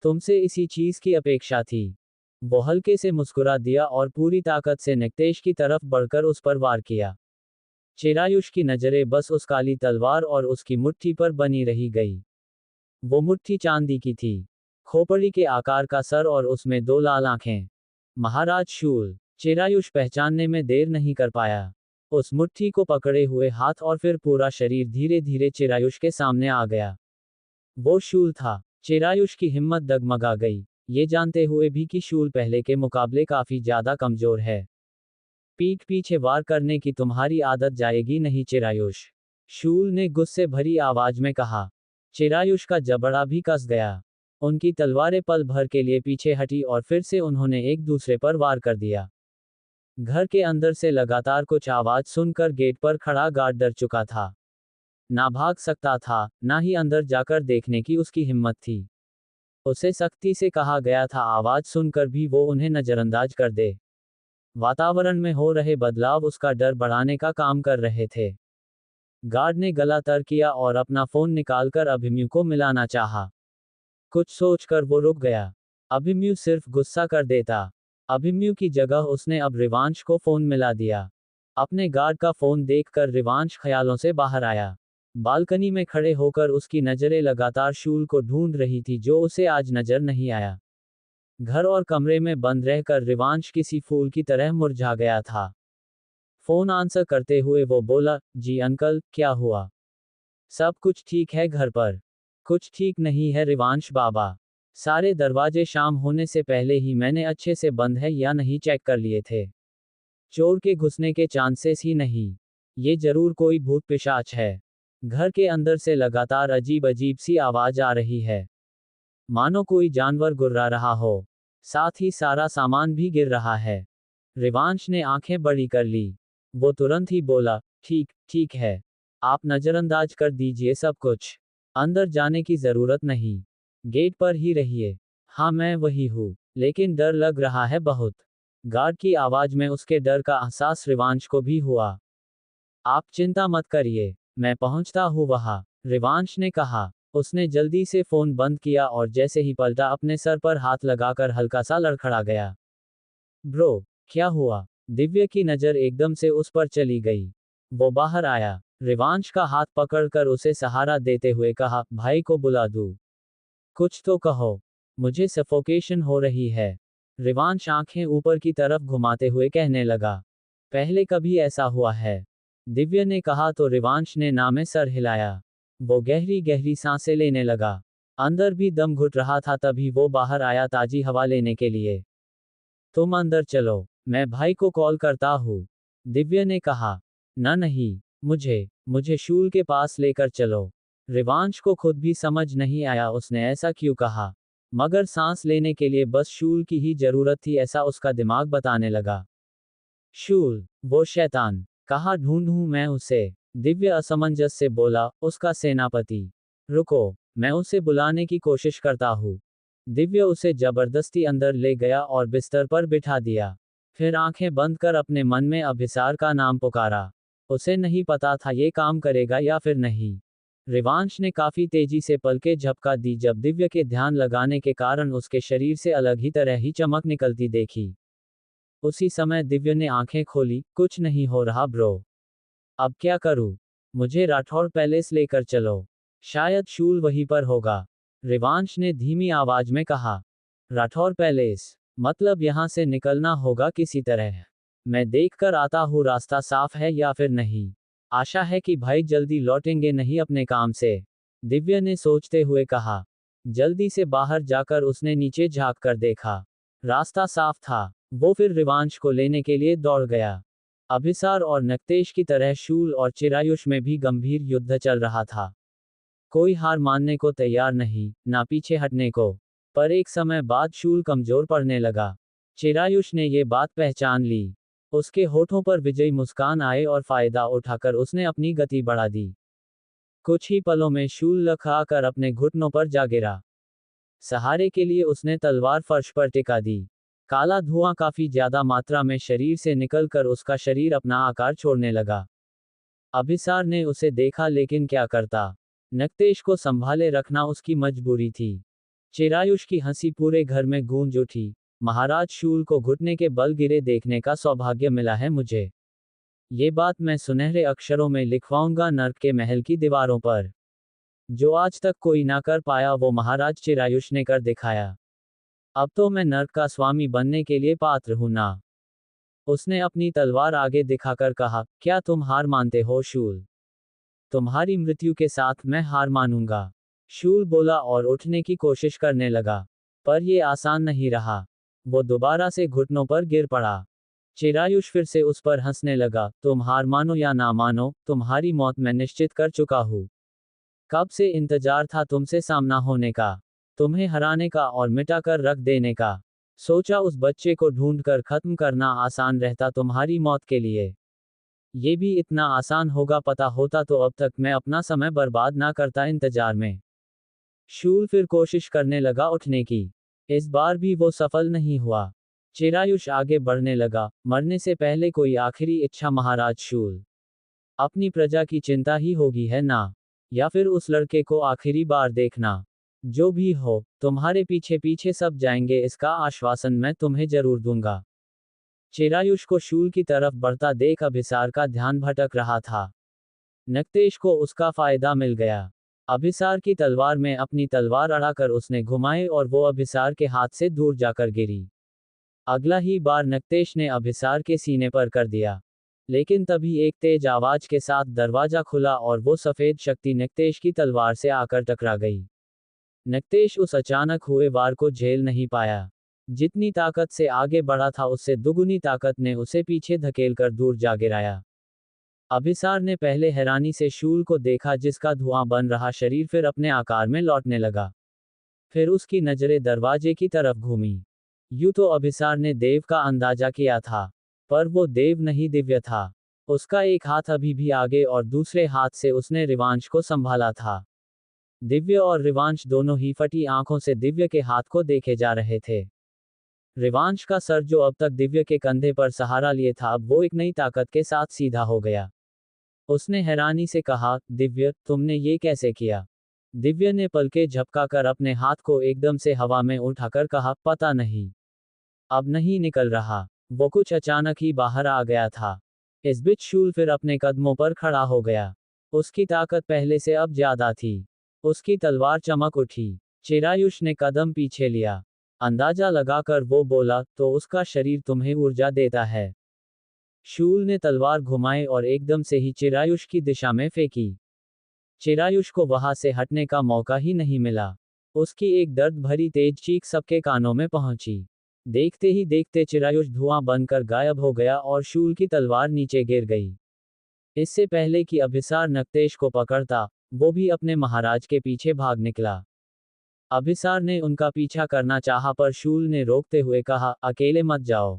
S1: तुमसे इसी चीज की अपेक्षा थी। वो हल्के से मुस्कुरा दिया और पूरी ताकत से नक्तेश की तरफ बढ़कर उस पर वार किया। चिरायुष की नजरें बस उस काली तलवार और उसकी मुट्ठी पर बनी रही गई। वो मुट्ठी चांदी की थी, खोपड़ी के आकार का सर और उसमें दो लाल आंखें। महाराज शूल। चिरायुष पहचानने में देर नहीं कर पाया। उस मुट्ठी को पकड़े हुए हाथ और फिर पूरा शरीर धीरे धीरे चिरायुष के सामने आ गया। वो शूल था। चिरायुष की हिम्मत डगमगा गई, ये जानते हुए भी कि शूल पहले के मुकाबले काफी ज्यादा कमजोर है। पीठ पीछे वार करने की तुम्हारी आदत जाएगी नहीं चिरायुष, शूल ने गुस्से भरी आवाज में कहा। चिरायुष का जबड़ा भी कस गया। उनकी तलवारें पल भर के लिए पीछे हटी और फिर से उन्होंने एक दूसरे पर वार कर दिया। घर के अंदर से लगातार कुछ आवाज सुनकर गेट पर खड़ा गार्ड डर चुका था। ना भाग सकता था, ना ही अंदर जाकर देखने की उसकी हिम्मत थी। उसे सख्ती से कहा गया था आवाज सुनकर भी वो उन्हें नजरअंदाज कर दे। वातावरण में हो रहे बदलाव उसका डर बढ़ाने का काम कर रहे थे। गार्ड ने गला तर किया और अपना फोन निकालकर अभिमन्यु को मिलाना चाहा। कुछ सोचकर वो रुक गया। अभिमन्यु सिर्फ गुस्सा कर देता। अभिमन्यु की जगह उसने अब रिवांश को फोन मिला दिया। अपने गार्ड का फोन देखकर रिवांश ख्यालों से बाहर आया। बालकनी में खड़े होकर उसकी नजरें लगातार शूल को ढूंढ रही थी जो उसे आज नजर नहीं आया। घर और कमरे में बंद रहकर रिवांश किसी फूल की तरह मुरझा गया था। फोन आंसर करते हुए वो बोला, जी अंकल, क्या हुआ? सब कुछ ठीक है घर पर? कुछ ठीक नहीं है रिवांश बाबा। सारे दरवाजे शाम होने से पहले ही मैंने अच्छे से बंद है या नहीं चेक कर लिए थे। चोर के घुसने के चांसेस ही नहीं। ये जरूर कोई भूत पिशाच है। घर के अंदर से लगातार अजीब अजीब सी आवाज आ रही है, मानो कोई जानवर गुर्रा रहा हो। साथ ही सारा सामान भी गिर रहा है। रिवांश ने आंखें बड़ी कर ली। वो तुरंत ही बोला, ठीक है। आप नजरअंदाज कर दीजिए सब कुछ। अंदर जाने की जरूरत नहीं। गेट पर ही रहिए। हाँ मैं वही हूँ, लेकिन डर लग रहा है बहुत। गार्ड की आवाज में उसके डर का एहसास रिवांश को भी हुआ। आप चिंता मत करिए, मैं पहुंचता हूँ वहां, रिवांश ने कहा। उसने जल्दी से फोन बंद किया और जैसे ही पलटा अपने सर पर हाथ लगाकर हल्का सा लड़खड़ा गया। ब्रो, क्या हुआ? दिव्य की नजर एकदम से उस पर चली गई। वो बाहर आया। रिवांश का हाथ पकड़कर उसे सहारा देते हुए कहा, भाई को बुला दूं? कुछ तो कहो, मुझे सफोकेशन हो रही है। रिवांश आंखें ऊपर की तरफ घुमाते हुए कहने लगा। पहले कभी ऐसा हुआ है? दिव्य ने कहा तो रिवांश ने ना में सर हिलाया। वो गहरी गहरी सांसें लेने लगा। अंदर भी दम घुट रहा था तभी वो बाहर आया ताजी हवा लेने के लिए। तुम अंदर चलो, मैं भाई को कॉल करता हूँ। दिव्य ने कहा। न नहीं, मुझे शूल के पास लेकर चलो। रिवांश को खुद भी समझ नहीं आया उसने ऐसा क्यों कहा, मगर सांस लेने के लिए बस शूल की ही जरूरत थी ऐसा उसका दिमाग बताने लगा। शूल, वो शैतान, कहाँ ढूंढूं मैं उसे? दिव्य असमंजस से बोला, उसका सेनापति। रुको, मैं उसे बुलाने की कोशिश करता हूँ। दिव्य उसे जबरदस्ती अंदर ले गया और बिस्तर पर बिठा दिया। फिर आंखें बंद कर अपने मन में अभिसार का नाम पुकारा। उसे नहीं पता था ये काम करेगा या फिर नहीं। रिवांश ने काफी तेजी से पलकें झपका दी जब दिव्य के ध्यान लगाने के कारण उसके शरीर से अलग ही तरह ही चमक निकलती देखी। उसी समय दिव्य ने आंखें खोली। कुछ नहीं हो रहा ब्रो। अब क्या करूं? मुझे राठौड़ पैलेस लेकर चलो। शायद शूल वहीं पर होगा। रिवांश ने धीमी आवाज में कहा। राठौर पैलेस? मतलब यहां से निकलना होगा किसी तरह। मैं देखकर आता हूँ रास्ता साफ है या फिर नहीं। आशा है कि भाई जल्दी लौटेंगे नहीं अपने काम से। दिव्य ने सोचते हुए कहा। जल्दी से बाहर जाकर उसने नीचे झांक कर देखा। रास्ता साफ था। वो फिर रिवांश को लेने के लिए दौड़ गया। अभिसार और नक्तेश की तरह शूल और चिरायुष में भी गंभीर युद्ध चल रहा था। कोई हार मानने को तैयार नहीं, ना पीछे हटने को। पर एक समय बाद शूल कमजोर पड़ने लगा। चिरायुष ने ये बात पहचान ली। उसके होठों पर विजयी मुस्कान आए और फायदा उठाकर उसने अपनी गति बढ़ा दी। कुछ ही पलों में शूल लखा कर अपने घुटनों पर जा गिरा। सहारे के लिए उसने तलवार फर्श पर टिका दी। काला धुआं काफी ज्यादा मात्रा में शरीर से निकलकर उसका शरीर अपना आकार छोड़ने लगा। अभिसार ने उसे देखा लेकिन क्या करता। नक्तेश को संभाले रखना उसकी मजबूरी थी। चिरायुष की हंसी पूरे घर में गूंज उठी। महाराज शूल को घुटने के बल गिरे देखने का सौभाग्य मिला है मुझे। ये बात मैं सुनहरे अक्षरों में लिखवाऊंगा नर्क के महल की दीवारों पर। जो आज तक कोई ना कर पाया वो महाराज चिरायुष ने कर दिखाया। अब तो मैं नर्क का स्वामी बनने के लिए पात्र हूं ना। उसने अपनी तलवार आगे दिखाकर कहा। क्या तुम हार मानते हो शूल? तुम्हारी मृत्यु के साथ मैं हार मानूंगा। शूल बोला और उठने की कोशिश करने लगा। पर यह आसान नहीं रहा। वो दोबारा से घुटनों पर गिर पड़ा। चिरायुष फिर से उस पर हंसने लगा। तुम हार मानो या ना मानो, तुम्हारी मौत मैं निश्चित कर चुका हूं। कब से इंतजार था तुमसे सामना होने का, तुम्हें हराने का और मिटाकर रख देने का। सोचा उस बच्चे को ढूंढकर खत्म करना आसान रहता तुम्हारी मौत के लिए। ये भी इतना आसान होगा पता होता तो अब तक मैं अपना समय बर्बाद ना करता इंतजार में। शूल फिर कोशिश करने लगा उठने की। इस बार भी वो सफल नहीं हुआ। चिरायुष आगे बढ़ने लगा। मरने से पहले कोई आखिरी इच्छा महाराज शूल? अपनी प्रजा की चिंता ही होगी है ना? या फिर उस लड़के को आखिरी बार देखना? जो भी हो, तुम्हारे पीछे पीछे सब जाएंगे इसका आश्वासन मैं तुम्हें जरूर दूंगा। चिरायुष को शूल की तरफ बढ़ता देख अभिसार का ध्यान भटक रहा था। नक्तेश को उसका फायदा मिल गया। अभिसार की तलवार में अपनी तलवार अड़ाकर उसने घुमाई और वो अभिसार के हाथ से दूर जाकर गिरी। अगला ही बार नक्तेश ने अभिसार के सीने पर कर दिया। लेकिन तभी एक तेज आवाज के साथ दरवाजा खुला और वो सफेद शक्ति नक्तेश की तलवार से आकर टकरा गई। नक्तेश उस अचानक हुए वार को झेल नहीं पाया। जितनी ताकत से आगे बढ़ा था उससे दुगुनी ताकत ने उसे पीछे धकेलकर दूर जा गिराया। अभिसार ने पहले हैरानी से शूल को देखा जिसका धुआं बन रहा शरीर फिर अपने आकार में लौटने लगा। फिर उसकी नजरें दरवाजे की तरफ घूमी। यूं तो अभिसार ने देव का अंदाजा किया था, पर वो देव नहीं दिव्य था। उसका एक हाथ अभी भी आगे और दूसरे हाथ से उसने रिवांश को संभाला था। दिव्य और रिवांश दोनों ही फटी आंखों से दिव्य के हाथ को देखे जा रहे थे। रिवांश का सर जो अब तक दिव्य के कंधे पर सहारा लिए था अब वो एक नई ताकत के साथ सीधा हो गया। उसने हैरानी से कहा, दिव्य, तुमने ये कैसे किया? दिव्य ने पलके झपकाकर अपने हाथ को एकदम से हवा में उठाकर कहा, पता नहीं। अब नहीं निकल रहा। वो कुछ अचानक ही बाहर आ गया था। इस बीच शूल फिर अपने कदमों पर खड़ा हो गया। उसकी ताकत पहले से अब ज्यादा थी। उसकी तलवार चमक उठी। चिरायुष ने कदम पीछे लिया। अंदाजा लगाकर वो बोला, तो उसका शरीर तुम्हें ऊर्जा देता है। शूल ने तलवार घुमाई और एकदम से ही चिरायुष की दिशा में फेंकी। चिरायुष को वहां से हटने का मौका ही नहीं मिला। उसकी एक दर्द भरी तेज चीख सबके कानों में पहुंची। देखते ही देखते चिरायुष धुआं बनकर गायब हो गया और शूल की तलवार नीचे गिर गई। इससे पहले कि अभिसार नक्तेश को पकड़ता, वो भी अपने महाराज के पीछे भाग निकला। अभिसार ने उनका पीछा करना चाहा पर शूल ने रोकते हुए कहा, अकेले मत जाओ।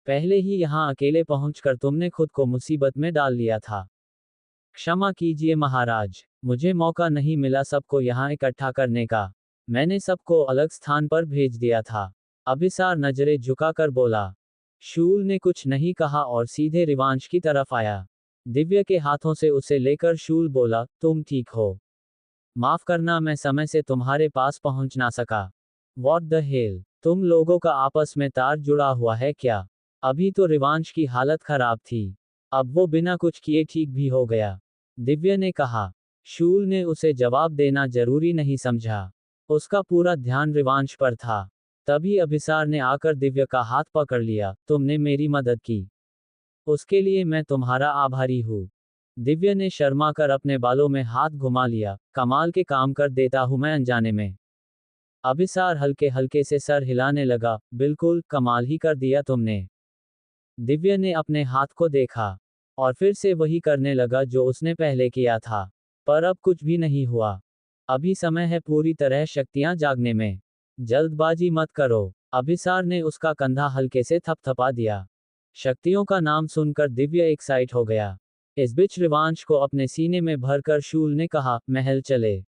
S1: पहले ही यहाँ अकेले पहुंचकर तुमने खुद को मुसीबत में डाल लिया था। क्षमा कीजिए महाराज, मुझे मौका नहीं मिला सबको यहाँ इकट्ठा करने का। मैंने सबको अलग स्थान पर भेज दिया था। अभिसार नजरें झुकाकर बोला। शूल ने कुछ नहीं कहा और सीधे रिवांश की तरफ आया। दिव्य के हाथों से उसे लेकर शूल बोला, तुम ठीक हो? माफ करना, मैं समय से तुम्हारे पास पहुंच ना सका। What the hell? तुम लोगों का आपस में तार जुड़ा हुआ है क्या? अभी तो रिवांश की हालत खराब थी, अब वो बिना कुछ किए ठीक भी हो गया, दिव्य ने कहा। शूल ने उसे जवाब देना जरूरी नहीं समझा। उसका पूरा ध्यान रिवांश पर था। तभी अभिसार ने आकर दिव्य का हाथ पकड़ लिया। तुमने मेरी मदद की, उसके लिए मैं तुम्हारा आभारी हूँ। दिव्य ने शर्मा कर अपने बालों में हाथ घुमा लिया। कमाल के काम कर देता हूँ मैं अनजाने में। अभिसार हल्के हल्के से सर हिलाने लगा। बिल्कुल कमाल ही कर दिया तुमने। दिव्य ने अपने हाथ को देखा और फिर से वही करने लगा जो उसने पहले किया था। पर अब कुछ भी नहीं हुआ। अभी समय है पूरी तरह शक्तियां जागने में। जल्दबाजी मत करो। अभिसार ने उसका कंधा हल्के से थपथपा दिया। शक्तियों का नाम सुनकर दिव्य एक्साइट हो गया। इस बीच रिवांश को अपने सीने में भरकर शूल ने कहा, महल चले।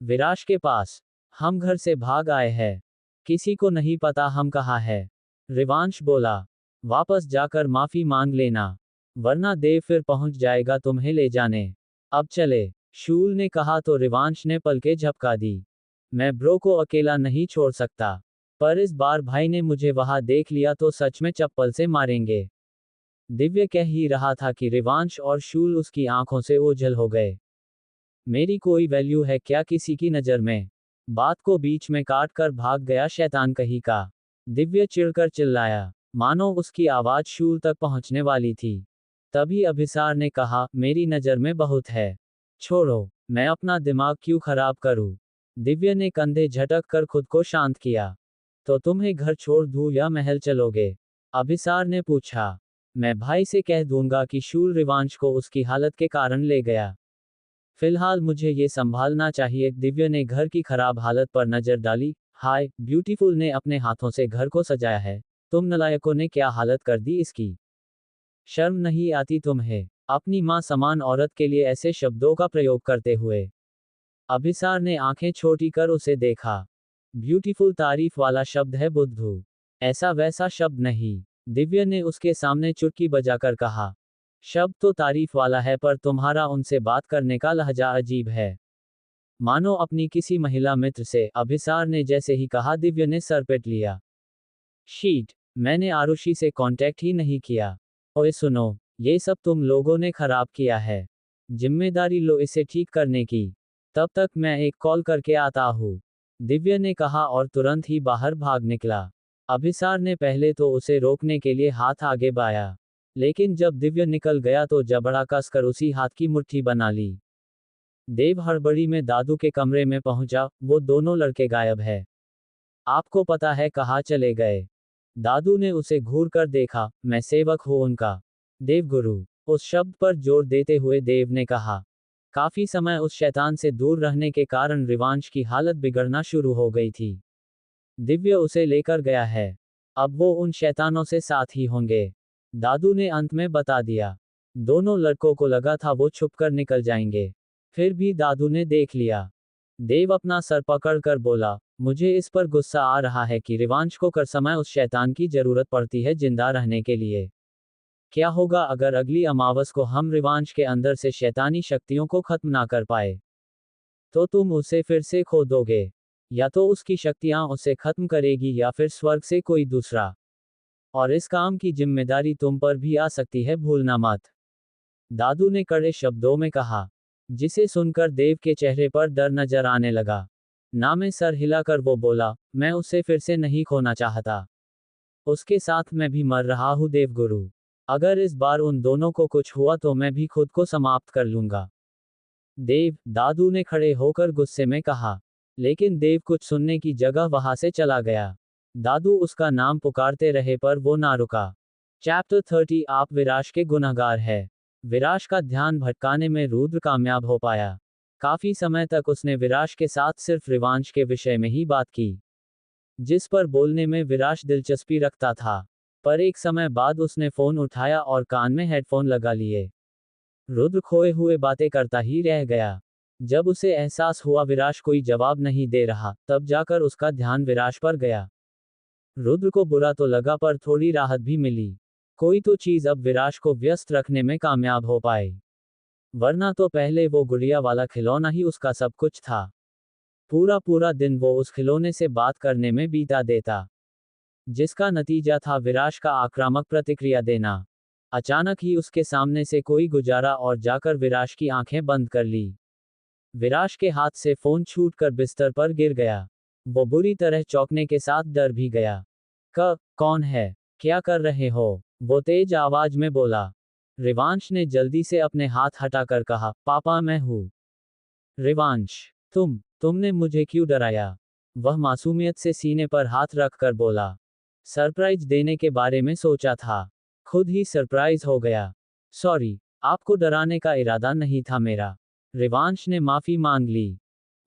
S1: विराश के पास। हम घर से भाग आए हैं, किसी को नहीं पता हम कहाँ है। रिवांश बोला। वापस जाकर माफी मांग लेना, वरना देव फिर पहुंच जाएगा तुम्हें ले जाने। अब चले, शूल ने कहा तो रिवांश ने पलकें झपका दी। मैं ब्रो को अकेला नहीं छोड़ सकता, पर इस बार भाई ने मुझे वहां देख लिया तो सच में चप्पल से मारेंगे। दिव्य कह ही रहा था कि रिवांश और शूल उसकी आंखों से ओझल हो गए। मेरी कोई वैल्यू है क्या किसी की नज़र में? बात को बीच में काट कर भाग गया शैतान कहीं का, दिव्य चिढ़कर चिल्लाया, मानो उसकी आवाज शूल तक पहुंचने वाली थी। तभी अभिसार ने कहा, मेरी नज़र में बहुत है, छोड़ो, मैं अपना दिमाग क्यों खराब करूं? दिव्य ने कंधे झटक कर खुद को शांत किया। तो तुम्हें घर छोड़ दूं या महल चलोगे? अभिसार ने पूछा। मैं भाई से कह दूंगा कि शूल रिवांश को उसकी हालत के कारण ले गया। फिलहाल मुझे ये संभालना चाहिए। दिव्य ने घर की खराब हालत पर नजर डाली। हाय ब्यूटीफुल ने अपने हाथों से घर को सजाया है, तुम नलायकों ने क्या हालत कर दी इसकी। शर्म नहीं आती तुम्हें, अपनी मां समान औरत के लिए ऐसे शब्दों का प्रयोग करते हुए। अभिसार ने आंखें छोटी कर उसे देखा। ब्यूटीफुल तारीफ वाला शब्द है बुद्धू, ऐसा वैसा शब्द नहीं। दिव्य ने उसके सामने चुटकी बजाकर कहा। शब्द तो तारीफ वाला है पर तुम्हारा उनसे बात करने का लहजा अजीब है, मानो अपनी किसी महिला मित्र से। अभिसार ने जैसे ही कहा दिव्य ने सर पेट लिया। शीट, मैंने आरुषि से कांटेक्ट ही नहीं किया। ओए सुनो, ये सब तुम लोगों ने खराब किया है, जिम्मेदारी लो इसे ठीक करने की। तब तक मैं एक कॉल करके आता हूँ, दिव्य ने कहा और तुरंत ही बाहर भाग निकला। अभिसार ने पहले तो उसे रोकने के लिए हाथ आगे बढ़ाया, लेकिन जब दिव्य निकल गया तो जबड़ा कसकर उसी हाथ की मुट्ठी बना ली। देव हड़बड़ी में दादू के कमरे में पहुंचा। वो दोनों लड़के गायब है, आपको पता है कहाँ चले गए? दादू ने उसे घूर कर देखा। मैं सेवक हूँ उनका, देवगुरु, उस शब्द पर जोर देते हुए देव ने कहा। काफी समय उस शैतान से दूर रहने के कारण रिवांश की हालत बिगड़ना शुरू हो गई थी। दिव्य उसे लेकर गया है, अब वो उन शैतानों से साथ ही होंगे, दादू ने अंत में बता दिया। दोनों लड़कों को लगा था वो छुपकर निकल जाएंगे, फिर भी दादू ने देख लिया। देव अपना सर पकड़कर बोला, मुझे इस पर गुस्सा आ रहा है कि रिवांश को कर समय उस शैतान की जरूरत पड़ती है जिंदा रहने के लिए। क्या होगा अगर अगली अमावस को हम रिवांश के अंदर से शैतानी शक्तियों को खत्म ना कर पाए? तो तुम उसे फिर से खो दोगे, या तो उसकी शक्तियां उसे खत्म करेगी या फिर स्वर्ग से कोई दूसरा। और इस काम की जिम्मेदारी तुम पर भी आ सकती है, भूलना मत, दादू ने कड़े शब्दों में कहा, जिसे सुनकर देव के चेहरे पर डर नजर आने लगा। ना में सर हिलाकर वो बोला, मैं उसे फिर से नहीं खोना चाहता, उसके साथ मैं भी मर रहा हूँ देवगुरु। अगर इस बार उन दोनों को कुछ हुआ तो मैं भी खुद को समाप्त कर लूंगा। देव, दादू ने खड़े होकर गुस्से में कहा। लेकिन देव कुछ सुनने की जगह वहां से चला गया। दादू उसका नाम पुकारते रहे पर वो ना रुका। चैप्टर 30 आप विराश के गुनहगार है। विराश का ध्यान भटकाने में रुद्र कामयाब हो पाया। काफी समय तक उसने विराश के साथ सिर्फ रिवांश के विषय में ही बात की, जिस पर बोलने में विराश दिलचस्पी रखता था। पर एक समय बाद उसने फोन उठाया और कान में हेडफोन लगा लिए। रुद्र खोए हुए बातें करता ही रह गया। जब उसे एहसास हुआ विराश कोई जवाब नहीं दे रहा, तब जाकर उसका ध्यान विराश पर गया। रुद्र को बुरा तो लगा पर थोड़ी राहत भी मिली। कोई तो चीज अब विराश को व्यस्त रखने में कामयाब हो पाए, वरना तो पहले वो गुड़िया वाला खिलौना ही उसका सब कुछ था। पूरा पूरा दिन वो उस खिलौने से बात करने में बीता देता, जिसका नतीजा था विराश का आक्रामक प्रतिक्रिया देना। अचानक ही उसके सामने से कोई गुजारा और जाकर विराश की आंखें बंद कर ली। विराश के हाथ से फोन छूटकर बिस्तर पर गिर गया। वो बुरी तरह चौंकने के साथ डर भी गया। कौन है? क्या कर रहे हो? वो तेज आवाज में बोला। रिवांश ने जल्दी से अपने हाथ हटाकर कहा, पापा मैं हूँ। रिवांश, तुमने मुझे क्यों डराया? वह मासूमियत से सीने पर हाथ रखकर बोला। सरप्राइज देने के बारे में सोचा था, खुद ही सरप्राइज हो गया। सॉरी, आपको डराने का इरादा नहीं था मेरा। रिवांश ने माफी मांग ली।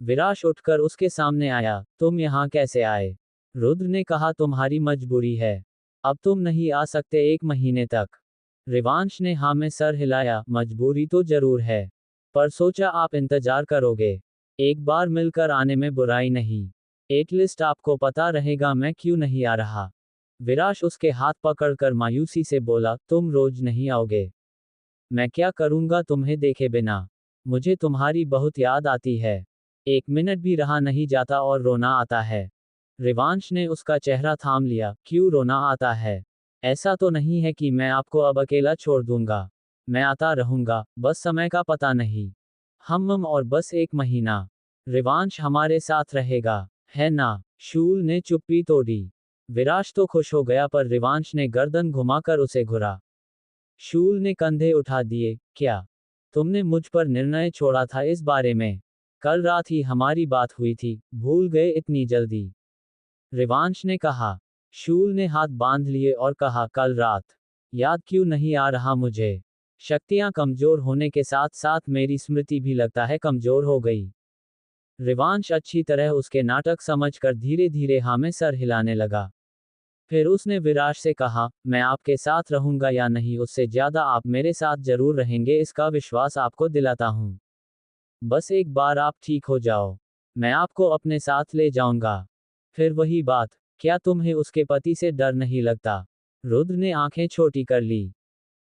S1: विराश उठकर उसके सामने आया। तुम यहाँ कैसे आए? रुद्र ने कहा, तुम्हारी मजबूरी है, अब तुम नहीं आ सकते 1 महीने तक। रिवांश ने हाँ में सर हिलाया। मजबूरी तो जरूर है, पर सोचा आप इंतजार करोगे। एक बार मिलकर आने में बुराई नहीं। एटलीस्ट आपको पता रहेगा मैं क्यों नहीं आ रहा। विराश उसके हाथ पकड़कर मायूसी से बोला, तुम रोज नहीं आओगे। मैं क्या करूंगा तुम्हें देखे बिना? मुझे तुम्हारी बहुत याद आती है। 1 मिनट भी रहा नहीं जाता और रोना आता है। रिवांश ने उसका चेहरा थाम लिया। क्यों रोना आता है? ऐसा तो नहीं है कि मैं आपको अब अकेला छोड़ दूंगा। मैं आता रहूंगा, बस समय का पता नहीं। हम और बस 1 महीना। रिवांश हमारे साथ रहेगा, है ना? शूल ने चुप्पी तोड़ी। विराश तो खुश हो गया पर रिवांश ने गर्दन घुमाकर उसे घुरा। शूल ने कंधे उठा दिए। क्या तुमने मुझ पर निर्णय छोड़ा था इस बारे में? कल रात ही हमारी बात हुई थी, भूल गए इतनी जल्दी? रिवांश ने कहा। शूल ने हाथ बांध लिए और कहा, कल रात याद क्यों नहीं आ रहा मुझे? शक्तियां कमजोर होने के साथ साथ मेरी स्मृति भी लगता है कमजोर हो गई। रिवांश अच्छी तरह उसके नाटक समझकर धीरे धीरे हाँ में सर हिलाने लगा। फिर उसने विराश से कहा, मैं आपके साथ रहूंगा या नहीं, उससे ज्यादा आप मेरे साथ जरूर रहेंगे, इसका विश्वास आपको दिलाता हूं। बस एक बार आप ठीक हो जाओ, मैं आपको अपने साथ ले जाऊंगा। फिर वही बात, क्या तुम्हें उसके पति से डर नहीं लगता? रुद्र ने आंखें छोटी कर ली।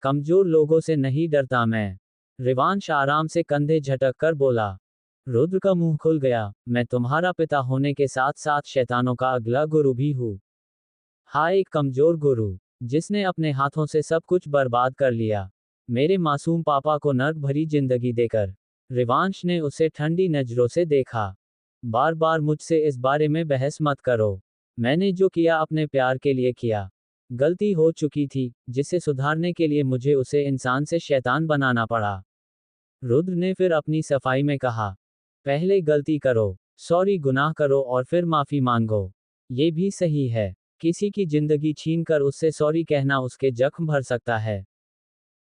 S1: कमजोर लोगों से नहीं डरता मैं। रिवांश आराम से कंधे झटक कर बोला। रुद्र का मुंह खुल गया। मैं तुम्हारा पिता होने के साथ साथ शैतानों का अगला गुरु भी हूँ। हाँ, एक कमजोर गुरु, जिसने अपने हाथों से सब कुछ बर्बाद कर लिया, मेरे मासूम पापा को नर्क भरी जिंदगी देकर। रिवांश ने उसे ठंडी नजरों से देखा। बार बार मुझसे इस बारे में बहस मत करो। मैंने जो किया अपने प्यार के लिए किया। गलती हो चुकी थी, जिसे सुधारने के लिए मुझे उसे इंसान से शैतान बनाना पड़ा। रुद्र ने फिर अपनी सफाई में कहा, पहले गलती करो, सॉरी गुनाह करो और फिर माफी मांगो। ये भी सही है। किसी की जिंदगी छीनकर उससे सॉरी कहना उसके जख्म भर सकता है।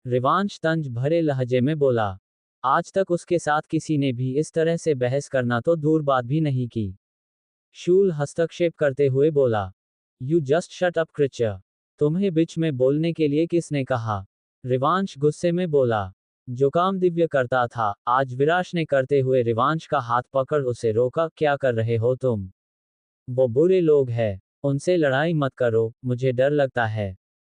S1: रिवांश तंज भरे लहजे में बोला। आज तक उसके साथ किसी ने भी इस तरह से बहस करना तो दूर बात भी नहीं की। शूल हस्तक्षेप करते हुए बोला, यू जस्ट शट अप क्रिचर। तुम्हें बीच में बोलने के लिए किसने कहा? रिवांश गुस्से में बोला। जो काम दिव्य करता था, आज विराश ने करते हुए रिवांश का हाथ पकड़ उसे रोका। क्या कर रहे हो तुम? वो बुरे लोग हैं, उनसे लड़ाई मत करो, मुझे डर लगता है।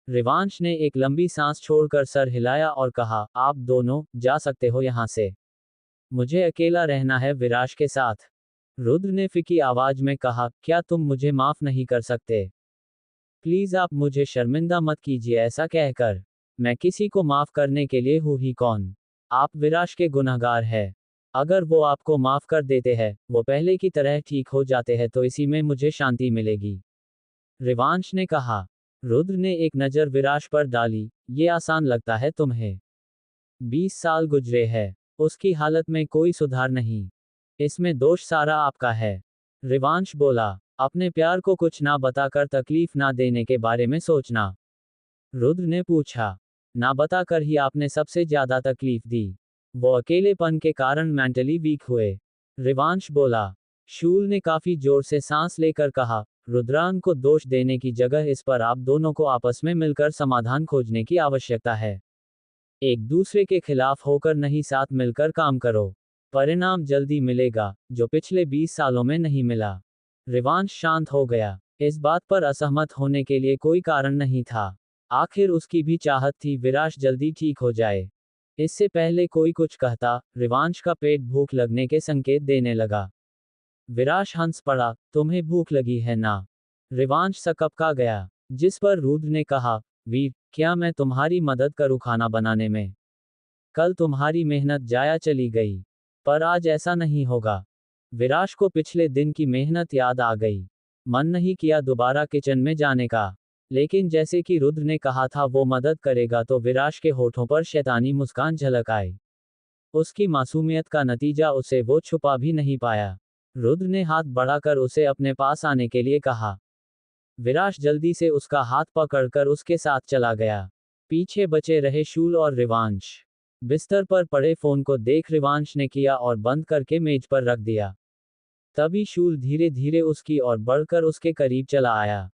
S1: रिवांश ने एक लंबी सांस छोड़कर सर हिलाया और कहा, आप दोनों जा सकते हो यहां से। मुझे अकेला रहना है विराश के साथ। रुद्र ने फिकी आवाज में कहा, क्या तुम मुझे माफ नहीं कर सकते? प्लीज आप मुझे शर्मिंदा मत कीजिए ऐसा कहकर। मैं किसी को माफ करने के लिए हूं ही कौन? आप विराश के गुनहगार हैं। अगर वो आपको माफ कर देते हैं, वो पहले की तरह ठीक हो जाते हैं, तो इसी में मुझे शांति मिलेगी। रिवांश ने कहा। रुद्र ने एक नजर विराश पर डाली। ये आसान लगता है तुम्हें? 20 साल गुजरे हैं, उसकी हालत में कोई सुधार नहीं। इसमें दोष सारा आपका है। रिवांश बोला। अपने प्यार को कुछ ना बताकर तकलीफ ना देने के बारे में सोचना। रुद्र ने पूछा। ना बताकर ही आपने सबसे ज्यादा तकलीफ दी। वो अकेलेपन के कारण मेंटली वीक हुए। रिवांश बोला। शूल ने काफी जोर से सांस लेकर कहा, रुद्रान को दोष देने की जगह इस पर आप दोनों को आपस में मिलकर समाधान खोजने की आवश्यकता है। एक दूसरे के खिलाफ होकर नहीं, साथ मिलकर काम करो। परिणाम जल्दी मिलेगा, जो पिछले 20 सालों में नहीं मिला। रिवांश शांत हो गया। इस बात पर असहमत होने के लिए कोई कारण नहीं था। आखिर उसकी भी चाहत थी विराश जल्दी ठीक हो जाए। इससे पहले कोई कुछ कहता, रिवांश का पेट भूख लगने के संकेत देने लगा। विराश हंस पड़ा, तुम्हें भूख लगी है ना? रिवांश सकपका गया। जिस पर रुद्र ने कहा, वीर, क्या मैं तुम्हारी मदद करूं खाना बनाने में? कल तुम्हारी मेहनत जाया चली गई, पर आज ऐसा नहीं होगा। विराश को पिछले दिन की मेहनत याद आ गई। मन नहीं किया दोबारा किचन में जाने का। लेकिन जैसे कि रुद्र ने कहा था वो मदद करेगा, तो विराश के होठों पर शैतानी मुस्कान झलक आई। उसकी मासूमियत का नतीजा उसे वो छुपा भी नहीं पाया। रुद्र ने हाथ बढ़ाकर उसे अपने पास आने के लिए कहा। विराश जल्दी से उसका हाथ पकड़कर उसके साथ चला गया। पीछे बचे रहे शूल और रिवांश। बिस्तर पर पड़े फोन को देख रिवांश ने किया और बंद करके मेज पर रख दिया। तभी शूल धीरे धीरे उसकी ओर बढ़कर उसके करीब चला आया।